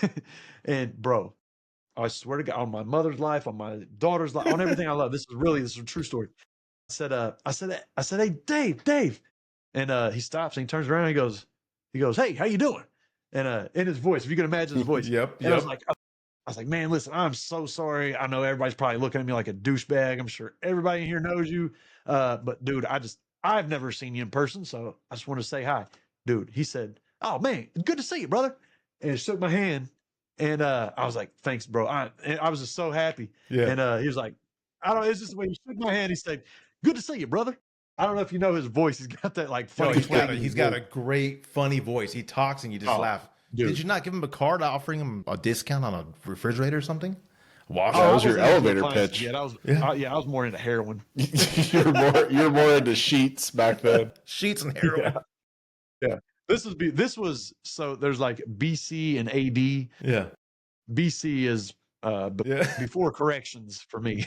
And bro, I swear to God, on my mother's life, on my daughter's life, on everything I love. This is a true story. I said, hey, Dave. And he stops and he turns around and he goes, hey, how you doing? And in his voice, if you can imagine his voice. Yep. And I was like, man, listen, I'm so sorry. I know everybody's probably looking at me like a douchebag. I'm sure everybody in here knows you. But dude, I've never seen you in person. So I just want to say hi. Dude, he said, oh man, good to see you, brother. And he shook my hand. And I was like, thanks, bro. I was just so happy. Yeah. And he was like, I don't know, it's just the way he shook my hand. He said, good to see you, brother. I don't know if you know his voice. He's got that like funny. He's got a great funny voice. He talks and you just laugh. Dude. Did you not give him a card offering him a discount on a refrigerator or something? That was your elevator pitch. Yeah, I was more into heroin. you're more into sheets back then. Sheets and heroin. Yeah. This was so there's like BC and AD. Yeah. BC is before corrections for me.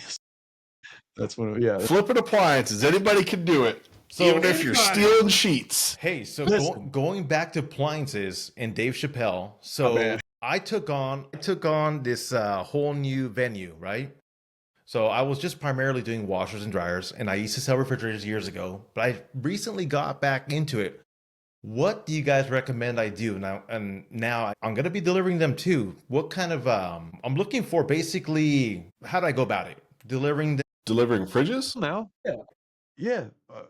That's when Flipping appliances. Anybody can do it. So even if you're stealing sheets. Hey, so going back to appliances and Dave Chappelle. So I took on this whole new venue, right? So I was just primarily doing washers and dryers, and I used to sell refrigerators years ago, but I recently got back into it. What do you guys recommend I do now? And now I'm going to be delivering them too. What kind of, I'm looking for basically, how do I go about it? Delivering fridges? Now? Yeah.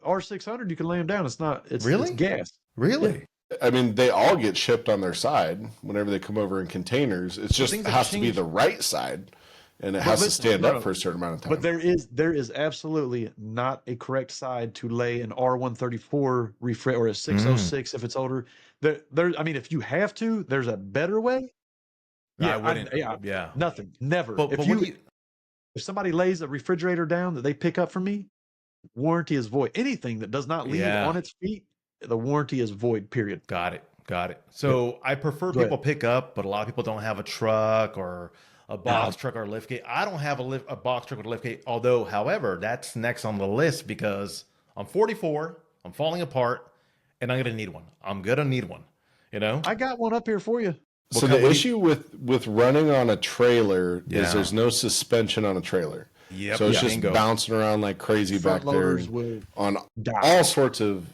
R600, you can lay them down. It's really? It's gas. Really? Yeah. I mean, they all get shipped on their side whenever they come over in containers. It's just it has to be the right side, and it has to stand up for a certain amount of time. But there is absolutely not a correct side to lay an R134 refrigerator or a 606 if it's older. I mean, if you have to, there's a better way. Yeah, I wouldn't. Nothing. Never. But if somebody lays a refrigerator down that they pick up from me, warranty is void. Anything that does not leave on its feet, the warranty is void, period. Got it. So I prefer people pick up, but a lot of people don't have a truck or a box truck or a liftgate. I don't have a box truck with a liftgate. Although, however, that's next on the list because I'm 44, I'm falling apart, and I'm going to need one. You know? I got one up here for you. So the issue with running on a trailer is there's no suspension on a trailer. Yep. So it's just bouncing around like crazy back there on all sorts of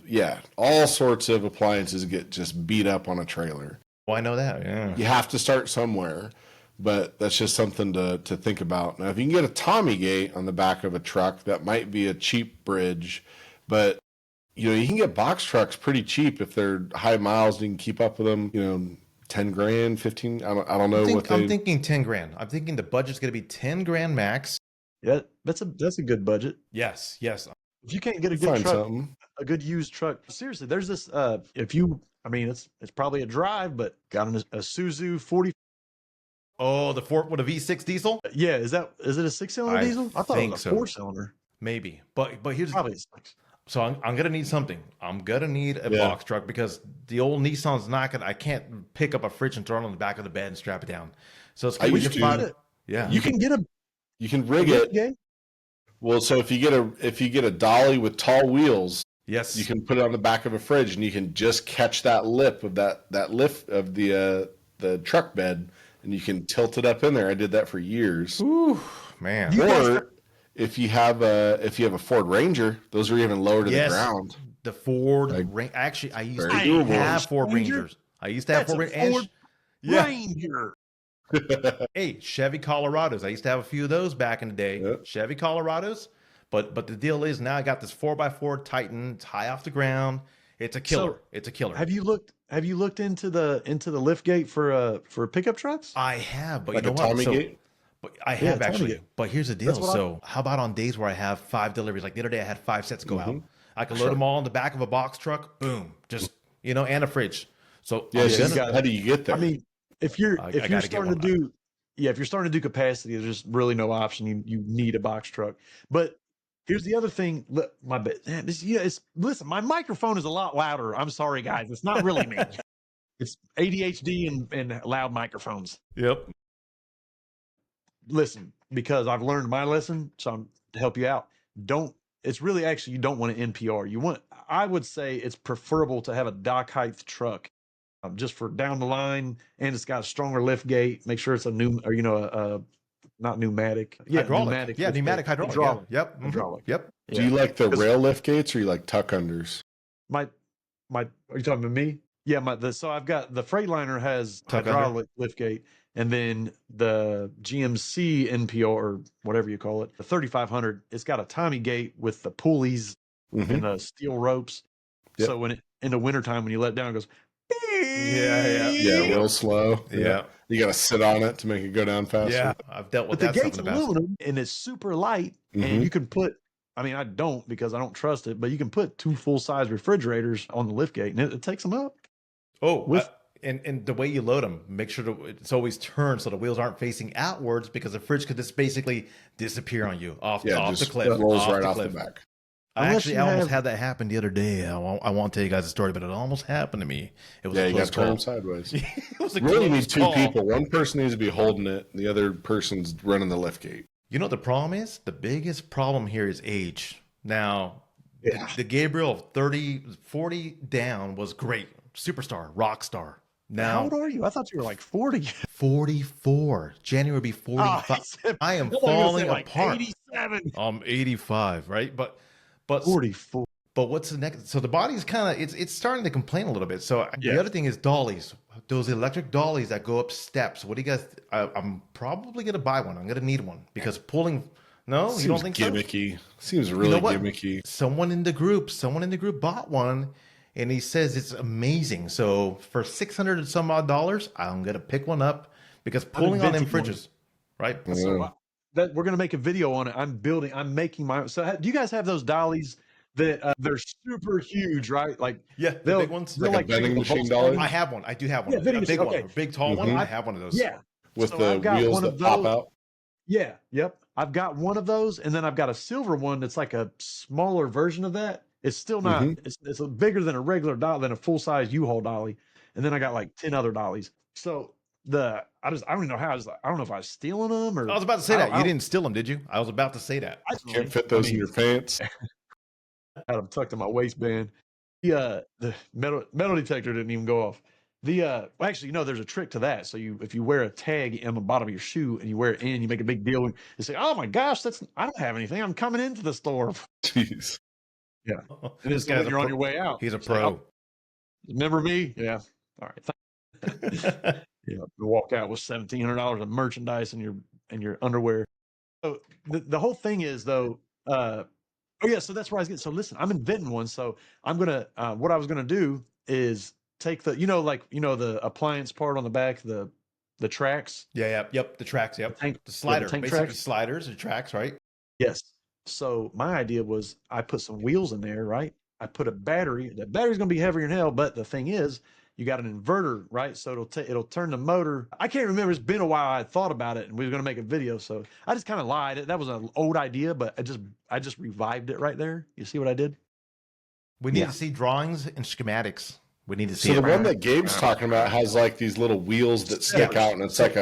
appliances get just beat up on a trailer. Well, I know that. Yeah. You have to start somewhere, but that's just something to think about. Now, if you can get a Tommy gate on the back of a truck, that might be a cheap bridge, but you can get box trucks pretty cheap if they're high miles and you can keep up with them, 10 grand, 15. I don't know I'm thinking 10 grand. I'm thinking the budget's going to be 10 grand max. Yeah, that's a good budget. Yes. If you can't get a good truck, a good used truck, seriously, there's this. It's probably a drive, but got a Suzu 40. Oh, the Ford with a V6 diesel. Yeah, is it a 6-cylinder diesel? I thought it was a 4-cylinder. Maybe, but here's probably a 6. So I'm gonna need something. I'm gonna need a box truck because the old Nissan's not gonna. I can't pick up a fridge and throw it on the back of the bed and strap it down. So it's gonna be You can get you can rig it. Yeah. Well, so if you get a dolly with tall wheels, yes, you can put it on the back of a fridge and you can just catch that lip of that lift of the the truck bed, and you can tilt it up in there. I did that for years. Ooh, man. Or if you have a Ford Ranger, those are even lower to the ground. The Ford Ranger. Actually, I used to doable. have Ford Rangers. I used to have Ford Rangers. Ranger. Hey, Chevy Colorados. I used to have a few of those back in the day. Yep. Chevy Colorados. But the deal is now I got this 4x4 Titan. It's high off the ground. It's a killer. So, it's a killer. Have you looked into the lift gate for pickup trucks? I have, but Like you know a what? Tommy gate? But I have Tommy actually. gate. But here's the deal. So how about on days where I have 5 deliveries? Like the other day I had 5 sets go out. I could load them all in the back of a box truck. Boom. Just, and a fridge. So Yeah, how do you get there? I mean, if you're starting to do capacity, there's just really no option. You need a box truck. But here's the other thing. Look, listen, my microphone is a lot louder. I'm sorry, guys. It's not really me. It's ADHD and loud microphones. Yep. Listen, because I've learned my lesson, so I'm to help you out. It's really actually, you don't want an NPR. I would say it's preferable to have a dock height truck, just for down the line, and it's got a stronger lift gate. Make sure it's a not pneumatic. Yeah, hydraulic. Pneumatic hydraulic. Yeah. Yep. Hydraulic. Yep. Do you like the rail lift gates or you like tuck unders? Are you talking about me? Yeah, so I've got the Freightliner has Tuck hydraulic lift gate, and then the GMC NPR, or whatever you call it, the 3500, it's got a Tommy gate with the pulleys and the steel ropes. Yep. So in the wintertime, when you let it down, it goes, yeah, real slow. Yeah. You got to sit on it to make it go down faster. Yeah, I've dealt with that. But the gate's aluminum, and it's super light, and you can put, I don't, because I don't trust it, but you can put 2 full-size refrigerators on the lift gate, and it takes them up. Oh, and the way you load them, make sure it's always turned so the wheels aren't facing outwards, because the fridge could just basically disappear on you off the cliff. It rolls right off the back. I almost had that happen the other day. I won't tell you guys the story, but it almost happened to me. It was you got to turn them sideways. It was a really need 2 people. One person needs to be holding it, and the other person's running the lift gate. You know what the problem is? The biggest problem here is age. Now, the Gabriel of 40 down was great. Superstar, rock star. Now, how old are you? I thought you were like 40. 44. January will be 45. I am falling apart. 87. I'm 85, right? But 44. But what's the next? So the body's kind of it's starting to complain a little bit. So the other thing is dollies. Those electric dollies that go up steps. What do you guys? I'm probably gonna buy one. I'm gonna need one because pulling. No, Seems you don't think gimmicky. Seems really gimmicky. Someone in the group bought one, and he says it's amazing. So for $600 and some odd, I'm gonna pick one up because pulling on them fridges, right? So we're gonna make a video on it. I'm making my. So do you guys have those dollies that they're super huge, right? Like the big ones, like a vending machine dolly. I have one. I do have one. A big one, a big tall one. I have one of those. Yeah, with the wheels that pop out. Yeah, yep. I've got one of those, and then I've got a silver one that's like a smaller version of that. It's still not. It's bigger than a regular dolly, than a full size U-Haul dolly, and then I got like 10 other dollies. So I don't even know how. I don't know if I was stealing them or. I was about to say that you didn't steal them, did you? I was about to say that. I can't fit those in your pants. I had them tucked in my waistband. The metal detector didn't even go off. Actually, there's a trick to that. So if you wear a tag on the bottom of your shoe and you wear it in, you make a big deal and you say, "Oh my gosh, I don't have anything. I'm coming into the store." Jeez. Yeah. And this guy's on your way out. He's a pro. Remember me? Yeah. All right. You walk out with $1,700 of merchandise and your underwear. So the whole thing is though. So that's where I was getting. So listen, I'm inventing one. So I'm gonna. What I was gonna do is take the, the appliance part on the back, the tracks. Yep. The tracks. Yep. The slider. Basically tracks. Sliders and tracks, right? Yes. So my idea was I put some wheels in there, right? I put a battery. The battery's going to be heavier than hell, but the thing is, you got an inverter, right? So it'll turn the motor. I can't remember. It's been a while. I thought about it, and we were going to make a video. So I just kind of lied. That was an old idea, but I just revived it right there. You see what I did? We need to see drawings and schematics. We need to see. So the one that Gabe's talking about has like these little wheels that stick out, and it's like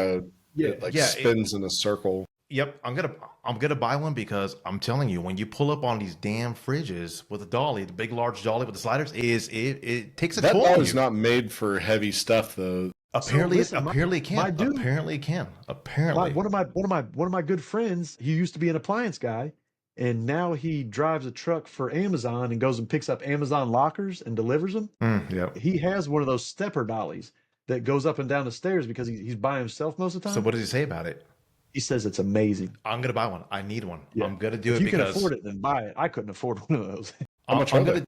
spins in a circle. Yep, I'm gonna buy one because I'm telling you, when you pull up on these damn fridges with a dolly, the big large dolly with the sliders, it takes a toll. That dolly's not made for heavy stuff though. Apparently, listen, apparently it can. my dude, Apparently it can. Apparently. one of my good friends, he used to be an appliance guy, and now he drives a truck for Amazon and goes and picks up Amazon lockers and delivers them. Yep. He has one of those stepper dollies that goes up and down the stairs because he's by himself most of the time. So what does he say about it? He says it's amazing. I'm gonna buy one. I need one. Yeah. I'm gonna do If it you can because afford it, then buy it. I couldn't afford one of those. How much I'm are gonna they?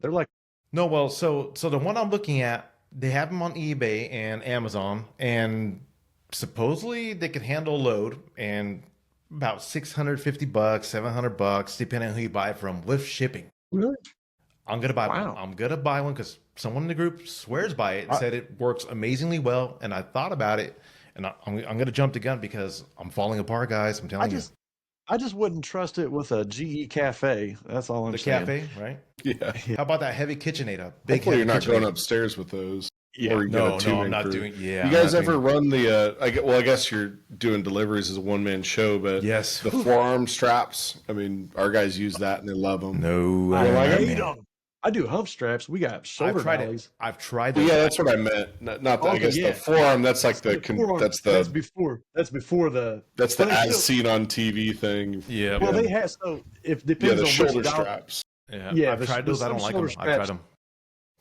They're like No, well, so the one I'm looking at, they have them on eBay and Amazon, and supposedly they can handle a load and about $650, $700, depending on who you buy it from, with shipping. really? I'm gonna buy Wow. one. I'm gonna buy one because someone in the group swears by it and said it works amazingly well. And I thought about it, and I'm gonna jump the gun because I'm falling apart, guys. I'm telling I just wouldn't trust it with a GE cafe. That's all I'm the saying. cafe, right? Yeah. How about that heavy KitchenAid? Big Hopefully heavy you're not KitchenAid. going upstairs with those. Yeah. Or you got a No, two-man I'm not crew. doing. Yeah, You I'm guys not ever doing- run the? I guess you're doing deliveries as a one-man show, but Yes. the forearm straps. I mean, our guys use that and they love them. No, I man. hate them. I do hump straps. We got shoulder I've tried dollies. it. I've tried Well, them. yeah, that's what I meant. Not the, I Okay, guess yeah. the forearm. That's like the. Forearm, That's that's the. before the That's the well, they as still- seen on TV thing. Yeah. well Yeah. they have so if Yeah, depends the on shoulder which dollar. straps. Yeah, Yeah, I've tried those. I don't like them. some I've tried straps- them.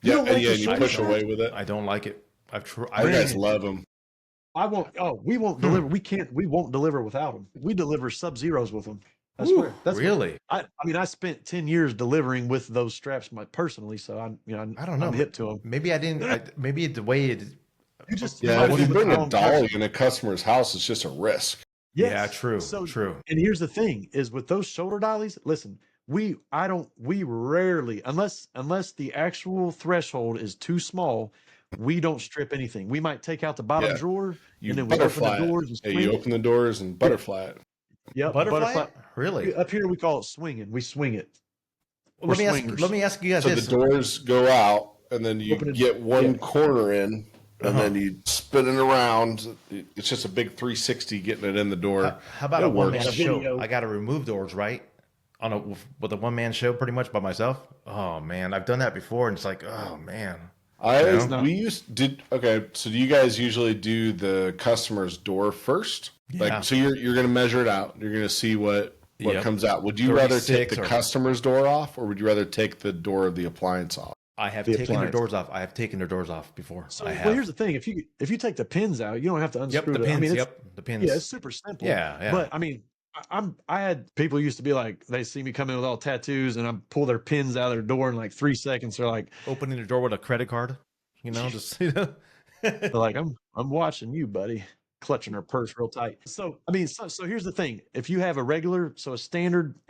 You Yeah, don't and like yeah, the and you shoulder push straps? away with it. I don't like it. I've tried. Our guys love them. We won't deliver. We won't deliver without them. We deliver Sub-Zeros with them. I swear. That's what- really. I mean, I spent 10 years delivering with those straps personally, so I don't know. I'm hip to them. Maybe I didn't. Maybe the way it. You just Yeah, might if you want bring to a dolly in a customer's house, it's just a risk. Yes. Yeah, true. So True. And here's the thing: is with those shoulder dollies. Listen, we rarely, unless the actual threshold is too small, we don't strip anything. We might take out the bottom Yeah. drawer, You and then we open butterfly the doors it. and Yeah, swing you it. open the doors and butterfly it. Yep, Butterfly? It? Really? Up here we call it swinging. We swing it. Well, let me ask. swingers. Let me ask you guys So this. the doors go out, and then you Open it- get one yeah. corner in, and Uh-huh. then you spin it around. It's just a big 360 getting it in the door. How about It a one man works. show? Video. I got to remove doors, right? With a one man show, pretty much by myself. Oh man, I've done that before, and it's like, oh man. Okay, so do you guys usually do the customer's door first? Yeah. Like, so you're going to measure it out. You're going to see what Yep. comes out. Would you rather take 36 the or- customer's door off, or would you rather take the door of the appliance off? I have The taken their appliance. doors off. I have taken their doors off before. So, I have. well, here's the thing: if you take the pins out, you don't have to Yep, unscrew the pins. I mean, The pins. yeah, it's super simple. Yeah, yeah. But I mean, I had people used to be like, they see me come in with all tattoos, and I pull their pins out of their door in like 3 seconds. They're like, Opening the door with a credit card. Just they're like, I'm watching you, buddy. Clutching her purse real tight. So I mean, so here's the thing: if you have a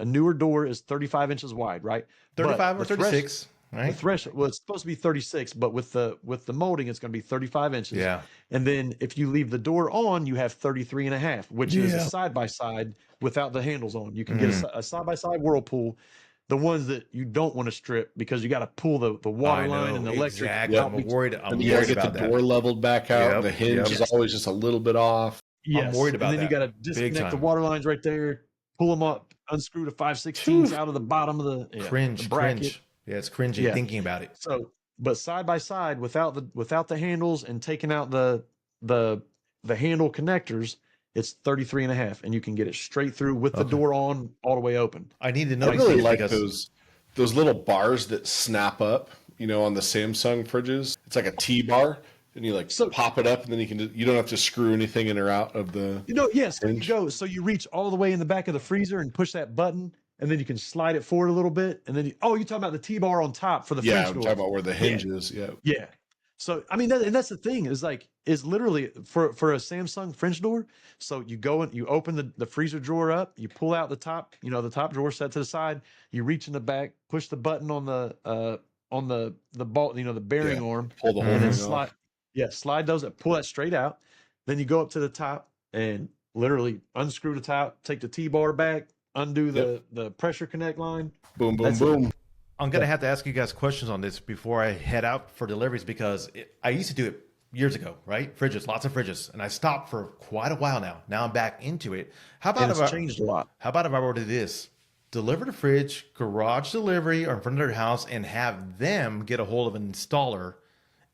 newer door is 35 inches wide, right? But 35 or the thresh- 36, The right? threshold, well, it's supposed to be 36, but with the molding, it's going to be 35 inches. Yeah. And then if you leave the door on, you have 33 and a half, which is a Yeah. side by side without the handles on. You can get a side by side Whirlpool, the ones that you don't want to strip because you got to pull the water I line know, and the electric. Exactly. out I'm between- worried. And you gotta get about the that. door leveled back out. Yep, The hinge yep. is always just a little bit off. Yes. worried about And then you that. got to disconnect the time. water lines right there, pull them up, unscrew the 5/16 out of the bottom of the Cringe. bracket. Cringe. Yeah, it's cringy Yeah. thinking about it. So, but side by side, without the handles and taking out the handle connectors, it's 33 and a half, and you can get it straight through with the Okay. door on all the way open. I need to know. I really these like because- those little bars that snap up, on the Samsung fridges. It's like a T-bar, and you pop it up, and then you don't have to screw anything in or out of the. Yes, there you Hinge. go. So you reach all the way in the back of the freezer and push that button, and then you can slide it forward a little bit, and then you're talking about the T-bar on top for the Yeah, French I'm door. talking about where the hinge is. Yeah. Yeah. So I mean, and that's the thing is literally for a Samsung French door. So you go and you open the freezer drawer up, you pull out the top, the top drawer set to the side. You reach in the back, push the button on the bolt, the bearing arm, Pull the whole and then thing off. slide those, pull that straight out. Then you go up to the top and literally unscrew the top, take the T-bar back, undo the pressure connect line. Boom, boom, That's it. boom. I'm gonna have to ask you guys questions on this before I head out for deliveries because I used to do it years ago, right? Fridges, lots of fridges, and I stopped for quite a while now. Now I'm back into it. How about And if it's I, changed a lot. How about if I were to do this? Deliver the fridge, garage delivery, or in front of their house, and have them get a hold of an installer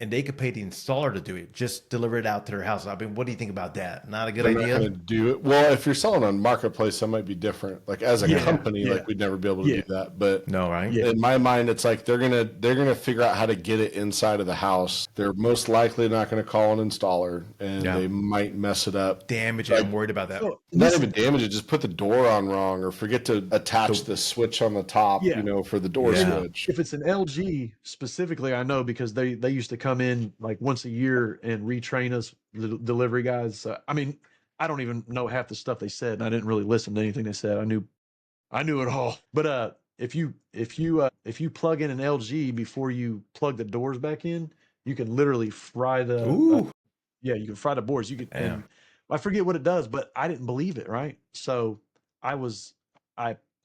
and they could pay the installer to do it, just deliver it out to their house. I mean, what do you think about that? Not a good They're idea? not going to do it. Well, if you're selling on Marketplace, that might be different. Like as a company, yeah. like we'd never be able to do that. But No, right? Yeah. in my mind, it's like they're gonna figure out how to get it inside of the house. They're most likely not going to call an installer, and they might mess it up. Damage it. I'm worried about that. So, Not even damage it, just put the door on wrong, or forget to attach the switch on the top, for the door switch. if it's an LG specifically, I know because they used to come in like once a year and retrain us, the delivery guys. I mean, I don't even know half the stuff they said, and I didn't really listen to anything they said. I knew it all. But if you plug in an LG before you plug the doors back in, you can literally fry the you can fry the boards. You can. And I forget what it does, but I didn't believe it. Right, so I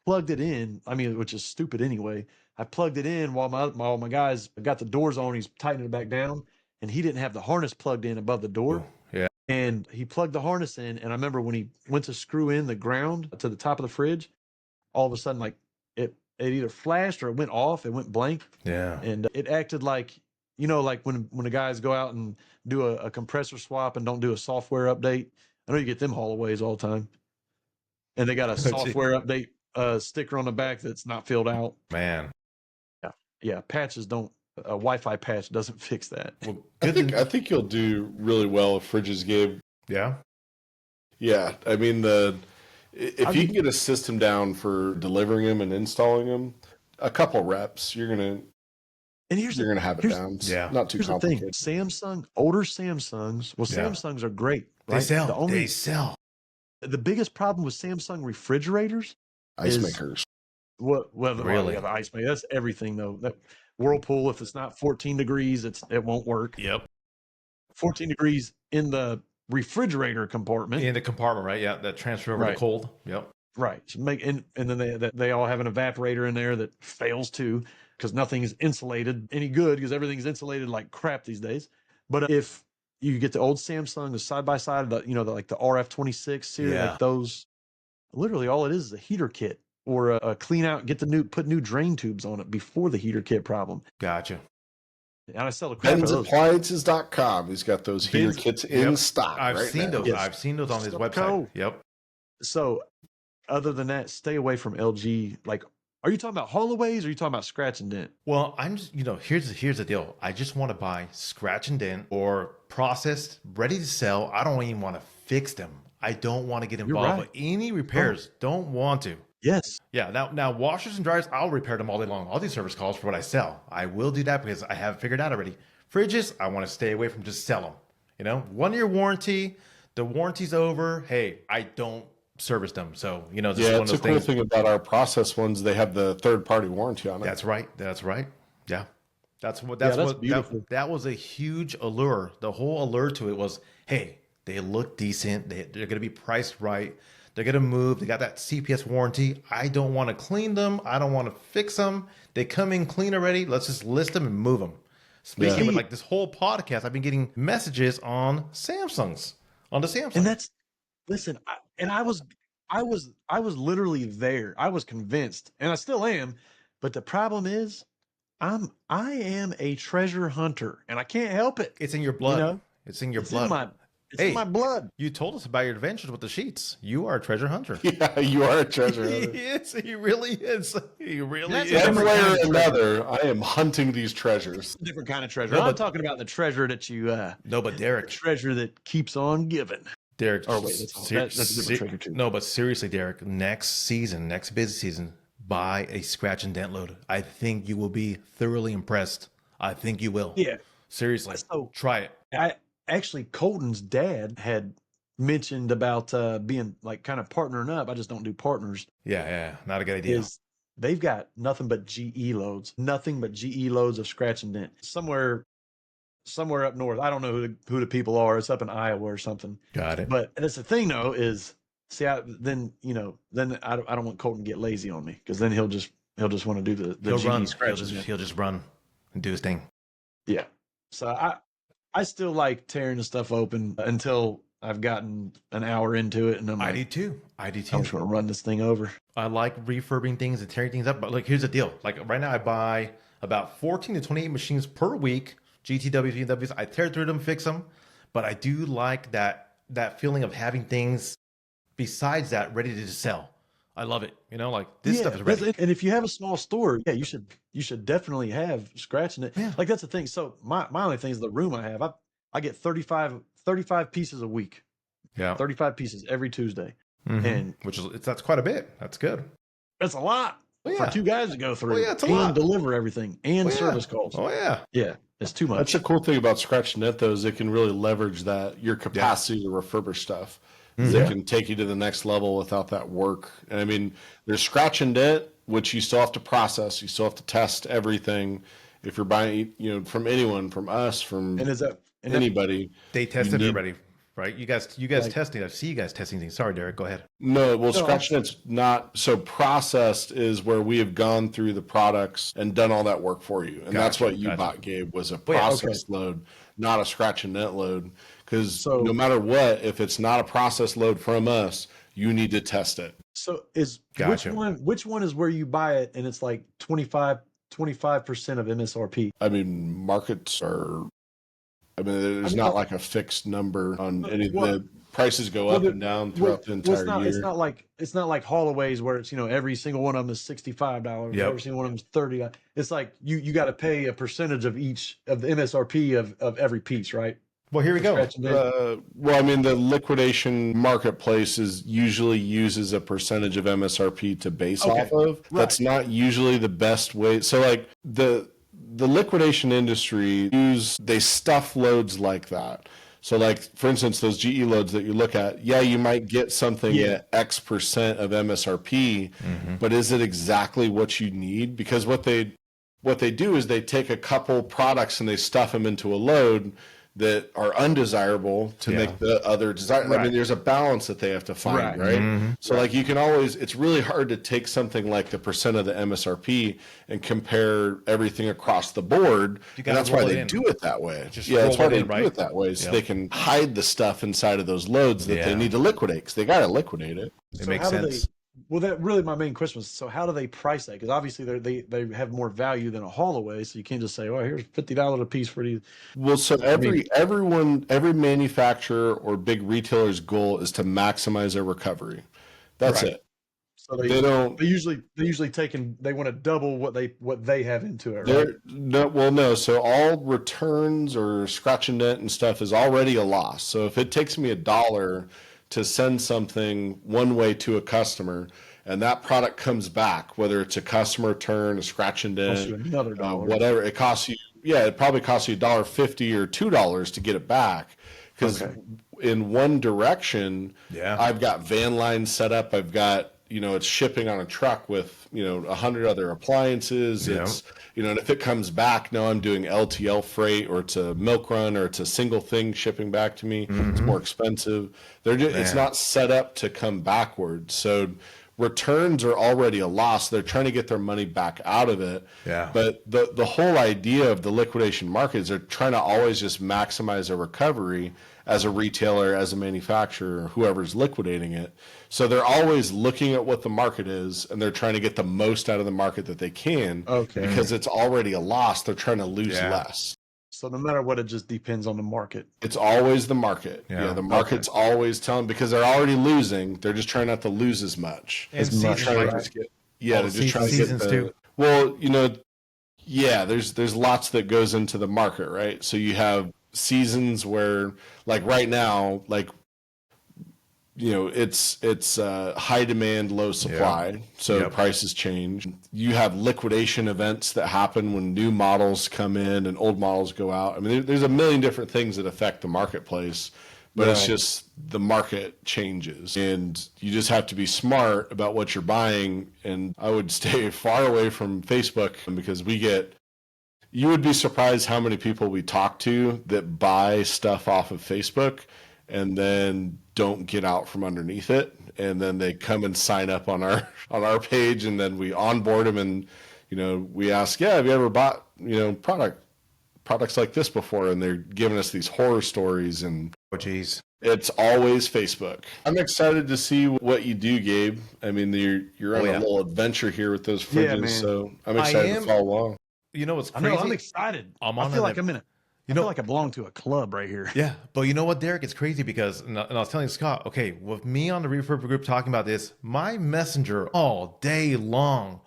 plugged it in. I mean, which is stupid anyway. I plugged it in while my guys got the doors on. He's tightening it back down, and he didn't have the harness plugged in above the door. Yeah. And he plugged the harness in, and I remember when he went to screw in the ground to the top of the fridge, all of a sudden, like it either flashed or it went off. It went blank. Yeah. And it acted like, like when the guys go out and do a compressor swap and don't do a software update. I know you get them haulaways all the time, and they got a software update sticker on the back that's not filled out. Man. Yeah, patches don't. A Wi-Fi patch doesn't fix that. Well, I think you'll do really well if fridges, Gabe. Yeah. Yeah, I mean if you can get a system down for delivering them and installing them, a couple reps, you're gonna have it down. It's not too complicated. The thing, older Samsungs. Well, Samsungs are great. Right? They sell. The biggest problem with Samsung refrigerators, ice makers. Really? The ice maker. That's everything though. That Whirlpool, if it's not 14 degrees, it won't work. Yep. 14 degrees in the refrigerator compartment. In the compartment, right? Yeah, that transfer over to cold. Yep. Right. So and then they all have an evaporator in there that fails too, because nothing is insulated any good, because everything's insulated like crap these days. But if you get the old Samsung, the side by side, the like the RF26 series, like those, literally all it is a heater kit or a clean out, put new drain tubes on it before the heater kit problem. Gotcha. And I sell the crap out of those. BensAppliances.com. He's got those heater kits in stock. I've seen those. Yes. I've seen those on his website. Yep. So other than that, stay away from LG. Like, are you talking about haulaways or are you talking about scratch and dent? Well, I'm just, here's the deal. I just want to buy scratch and dent or processed, ready to sell. I don't even want to fix them. I don't want to get involved with any repairs. Don't want to. Yes. Yeah. Now washers and dryers, I'll repair them all day long. I'll do service calls for what I sell. I will do that because I have it figured out already. Fridges, I want to stay away from, just sell them. 1 year warranty. The warranty's over. Hey, I don't service them. So, this is one of those cool thing about our process ones. They have the third-party warranty on it. That's right. Yeah. That's beautiful. That was a huge allure. The whole allure to it was, hey, they look decent. They're going to be priced right. They're going to move. They got that CPS warranty. I don't want to clean them. I don't want to fix them. They come in clean already. Let's just list them and move them. Speaking of like this whole podcast, I've been getting messages on the Samsung. And listen, I was literally there. I was convinced, and I still am. But the problem is, I am a treasure hunter, and I can't help it. It's in your blood. It's in your blood. It's in my blood. You told us about your adventures with the sheets. You are a treasure hunter. Yeah, you are a treasure hunter. He really is. He really is. One way or another, I am hunting these treasures. Different kind of treasure. I'm talking about the treasure that you. No, but Derek, the treasure that keeps on giving. Derek. Oh wait, that's a different treasure too. No, but seriously, Derek. Next busy season, buy a scratch and dent load. I think you will be thoroughly impressed. I think you will. Yeah. Seriously, try it. Actually, Colton's dad had mentioned about being like kind of partnering up. I just don't do partners. Yeah, not a good idea. They've got nothing but GE loads of scratch and dent. Somewhere up north. I don't know who the people are. It's up in Iowa or something. Got it. But that's the thing though is, then I don't want Colton to get lazy on me, because then he'll just want to do the GE scratch. He'll just run and do his thing. Yeah. So I still like tearing the stuff open until I've gotten an hour into it, and I'm like, I do too. I just want to run this thing over. I like refurbing things and tearing things up, but here's the deal. Like right now, I buy about 14 to 28 machines per week, GTW, GTWs. I tear through them, fix them, but I do like that feeling of having things besides that ready to sell. I love it. You know, like this stuff is ready. And if you have a small store, yeah, you should definitely have scratching it. Yeah. Like that's the thing. So my only thing is the room I have. I get 35 pieces a week. Yeah. 35 pieces every Tuesday. And that's quite a bit. That's good. That's a lot for two guys to go through it's a and lot. deliver everything and service calls. Oh yeah. Yeah. It's too much. That's the cool thing about Scratch.net though, is it can really leverage that your capacity to refurbish stuff. It can take you to the next level without that work. And I mean, there's Scratch.net, which you still have to process. You still have to test everything. If you're buying, from anyone, from us, from anybody, they tested everybody, right? You guys testing. I see you guys testing things. Sorry, Derek. Go ahead. No, well, Scratch.net's not so processed. Is where we have gone through the products and done all that work for you, and that's what you bought, Gabe, was a process load, not a Scratch.net load. Because no matter what, if it's not a process load from us, you need to test it. So which one is where you buy it and it's like 25% of MSRP? I mean, markets are. I mean, there's not like a fixed number on any. The prices go up and down throughout the entire year. It's not like Holloway's where it's every single one of them is $65. Every single one of them is $30. It's like you got to pay a percentage of each of the MSRP of every piece, right? Well, here we go. Well, I mean, the liquidation marketplace usually uses a percentage of MSRP to base off of. Right. That's not usually the best way. So, like the liquidation industry they stuff loads like that. So, like for instance, those GE loads that you look at, you might get something at X percent of MSRP, but is it exactly what you need? Because what they do is they take a couple products and they stuff them into a load that are undesirable to make the other desirable. I mean, there's a balance that they have to find, right? So like you can always, it's really hard to take something like the percent of the MSRP and compare everything across the board. And that's why they do it that way. That's why they do it that way. So they can hide the stuff inside of those loads that they need to liquidate, because they got to liquidate it. It makes sense. Well, that really my main question was, so how do they price that? Because obviously they have more value than a Holloway, so you can't just say, oh, here's $50 a piece for these. Well, so every manufacturer or big retailer's goal is to maximize their recovery. That's it. So they usually they want to double what they have into it, right? No. So all returns or Scratch.net and stuff is already a loss. So if it takes me $1 to send something one way to a customer, and that product comes back, whether it's a customer return, a Scratch.net, another $1, whatever, it costs you. Yeah, it probably costs you $1.50 or $2 to get it back, because in one direction, I've got van lines set up. I've got it's shipping on a truck with 100 other appliances. It's and if it comes back, now I'm doing LTL freight, or it's a milk run, or it's a single thing shipping back to me. It's more expensive. It's not set up to come backwards. So returns are already a loss. They're trying to get their money back out of it. Yeah. But the whole idea of the liquidation market is they're trying to always just maximize their recovery as a retailer, as a manufacturer, whoever's liquidating it. So they're always looking at what the market is, and they're trying to get the most out of the market that they can. Because it's already a loss. They're trying to lose less. So no matter what, it just depends on the market. It's always the market. The market's always telling, because they're already losing. They're just trying not to lose as much. And seasons, they're just trying to get too. Well, there's lots that goes into the market, right? So you have seasons where, like right now, it's high demand, low supply, so prices change. You have liquidation events that happen when new models come in and old models go out. I mean, there's a million different things that affect the marketplace, but it's just the market changes, and you just have to be smart about what you're buying. And I would stay far away from Facebook, because you would be surprised how many people we talk to that buy stuff off of Facebook and then don't get out from underneath it, and then they come and sign up on our page, and then we onboard them, and we ask, have you ever bought products like this before? And they're giving us these horror stories, and it's always Facebook. I'm excited to see what you do, Gabe. I mean, you're on a little adventure here with those fridges, so I'm excited to follow along. What's crazy? I'm excited. I feel like I'm in it. I feel like I belong to a club right here. Yeah, but you know what, Derek? It's crazy because, and I was telling Scott, okay, with me on the Refurb group talking about this, my messenger all day long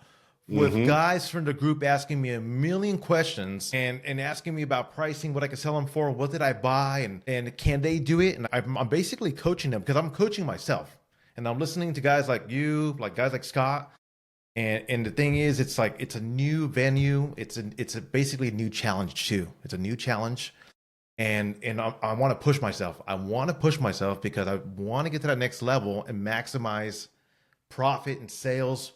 with guys from the group asking me a million questions and asking me about pricing, what I could sell them for, what did I buy, and can they do it? And I'm basically coaching them because I'm coaching myself. And I'm listening to guys like you, like guys like Scott. And the thing is, it's like, it's a new venue. It's basically a new challenge too. It's a new challenge. And I want to push myself. I want to push myself because I want to get to that next level and maximize profit and sales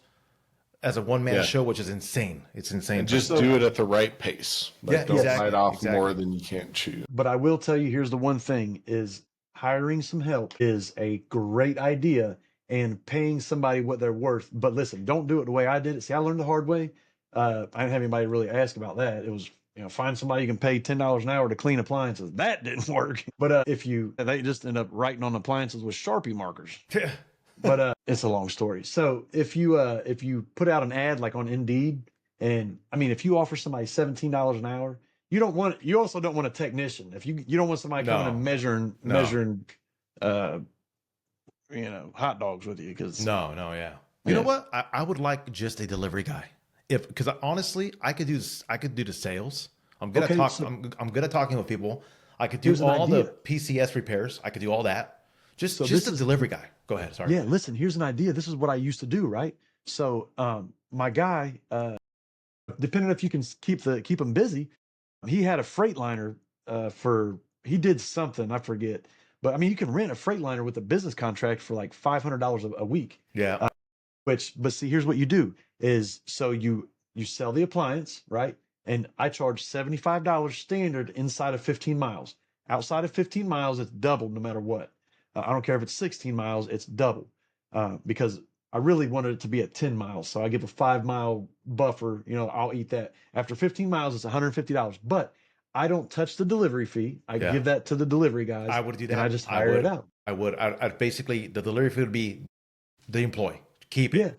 as a one-man show, which is insane. It's insane. And just do it at the right pace. Like, don't bite off more than you can't chew. But I will tell you, here's the one thing is hiring some help is a great idea and paying somebody what they're worth. But listen, don't do it the way I did it. See, I learned the hard way. I didn't have anybody really ask about that. It was, find somebody you can pay $10 an hour to clean appliances. That didn't work. But they just end up writing on appliances with Sharpie markers. But it's a long story. So if you put out an ad like on Indeed, and I mean, if you offer somebody $17 an hour, you also don't want a technician. If you don't want somebody coming and measuring hot dogs with you, because you know what, I would like just a delivery guy, because honestly I could do the sales. I'm good at talking. I'm good at talking with people. I could do all the PCS repairs. I could do all that. Just a delivery guy. Go ahead. Sorry. Yeah, listen, here's an idea. This is what I used to do, right? So my guy, depending if you can keep him busy, he had a Freightliner he did something, I forget. But I mean, you can rent a Freightliner with a business contract for like $500 a week. Yeah. But see, here's what you do is, so you sell the appliance, right? And I charge $75 standard inside of 15 miles. Outside of 15 miles, it's doubled no matter what. I don't care if it's 16 miles, it's double. Because I really wanted it to be at 10 miles. So I give a 5-mile buffer, I'll eat that. After 15 miles, it's $150. But I don't touch the delivery fee. I give that to the delivery guys. I would do that. And I just hire it out. I'd basically, the delivery fee would be the employee. Keep it. Yeah.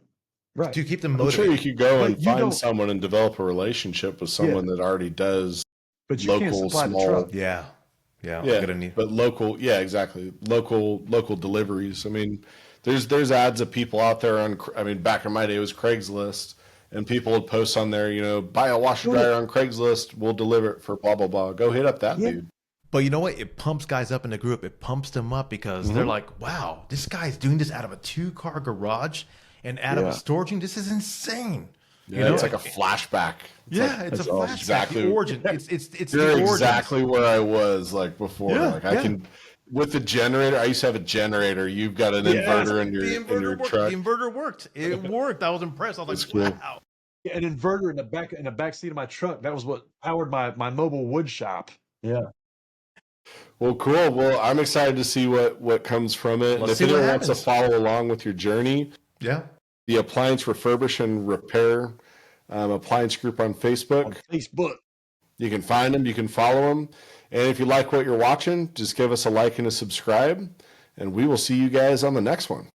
Right. To keep them I'm motivated. sure you could go and find someone and develop a relationship with someone that already does but you local, can't supply small. the truck. Yeah. But local, exactly. Local deliveries. I mean, there's ads of people out there back in my day it was Craigslist, and people would post on there, buy a washer dryer on Craigslist, we'll deliver it for blah blah blah. Go hit up that dude. But you know what? It pumps guys up in the group. It pumps them up because they're like, wow, this guy's doing this out of a 2-car garage and out of a storage unit. This is insane. Yeah, it's like a flashback. It's a flashback. Exactly. The origin. It's You're the exactly where I was like before. I can, with the generator. I used to have a generator. You've got an inverter in your truck. The inverter worked. It worked. I was impressed. I was like, wow. Yeah, an inverter in the back seat of my truck. That was what powered my mobile wood shop. Yeah. Well, cool. Well, I'm excited to see what comes from it. And if anyone wants to follow along with your journey, the Appliance Refurbish and Repair Appliance group on Facebook. You can find them. You can follow them. And if you like what you're watching, just give us a like and a subscribe. And we will see you guys on the next one.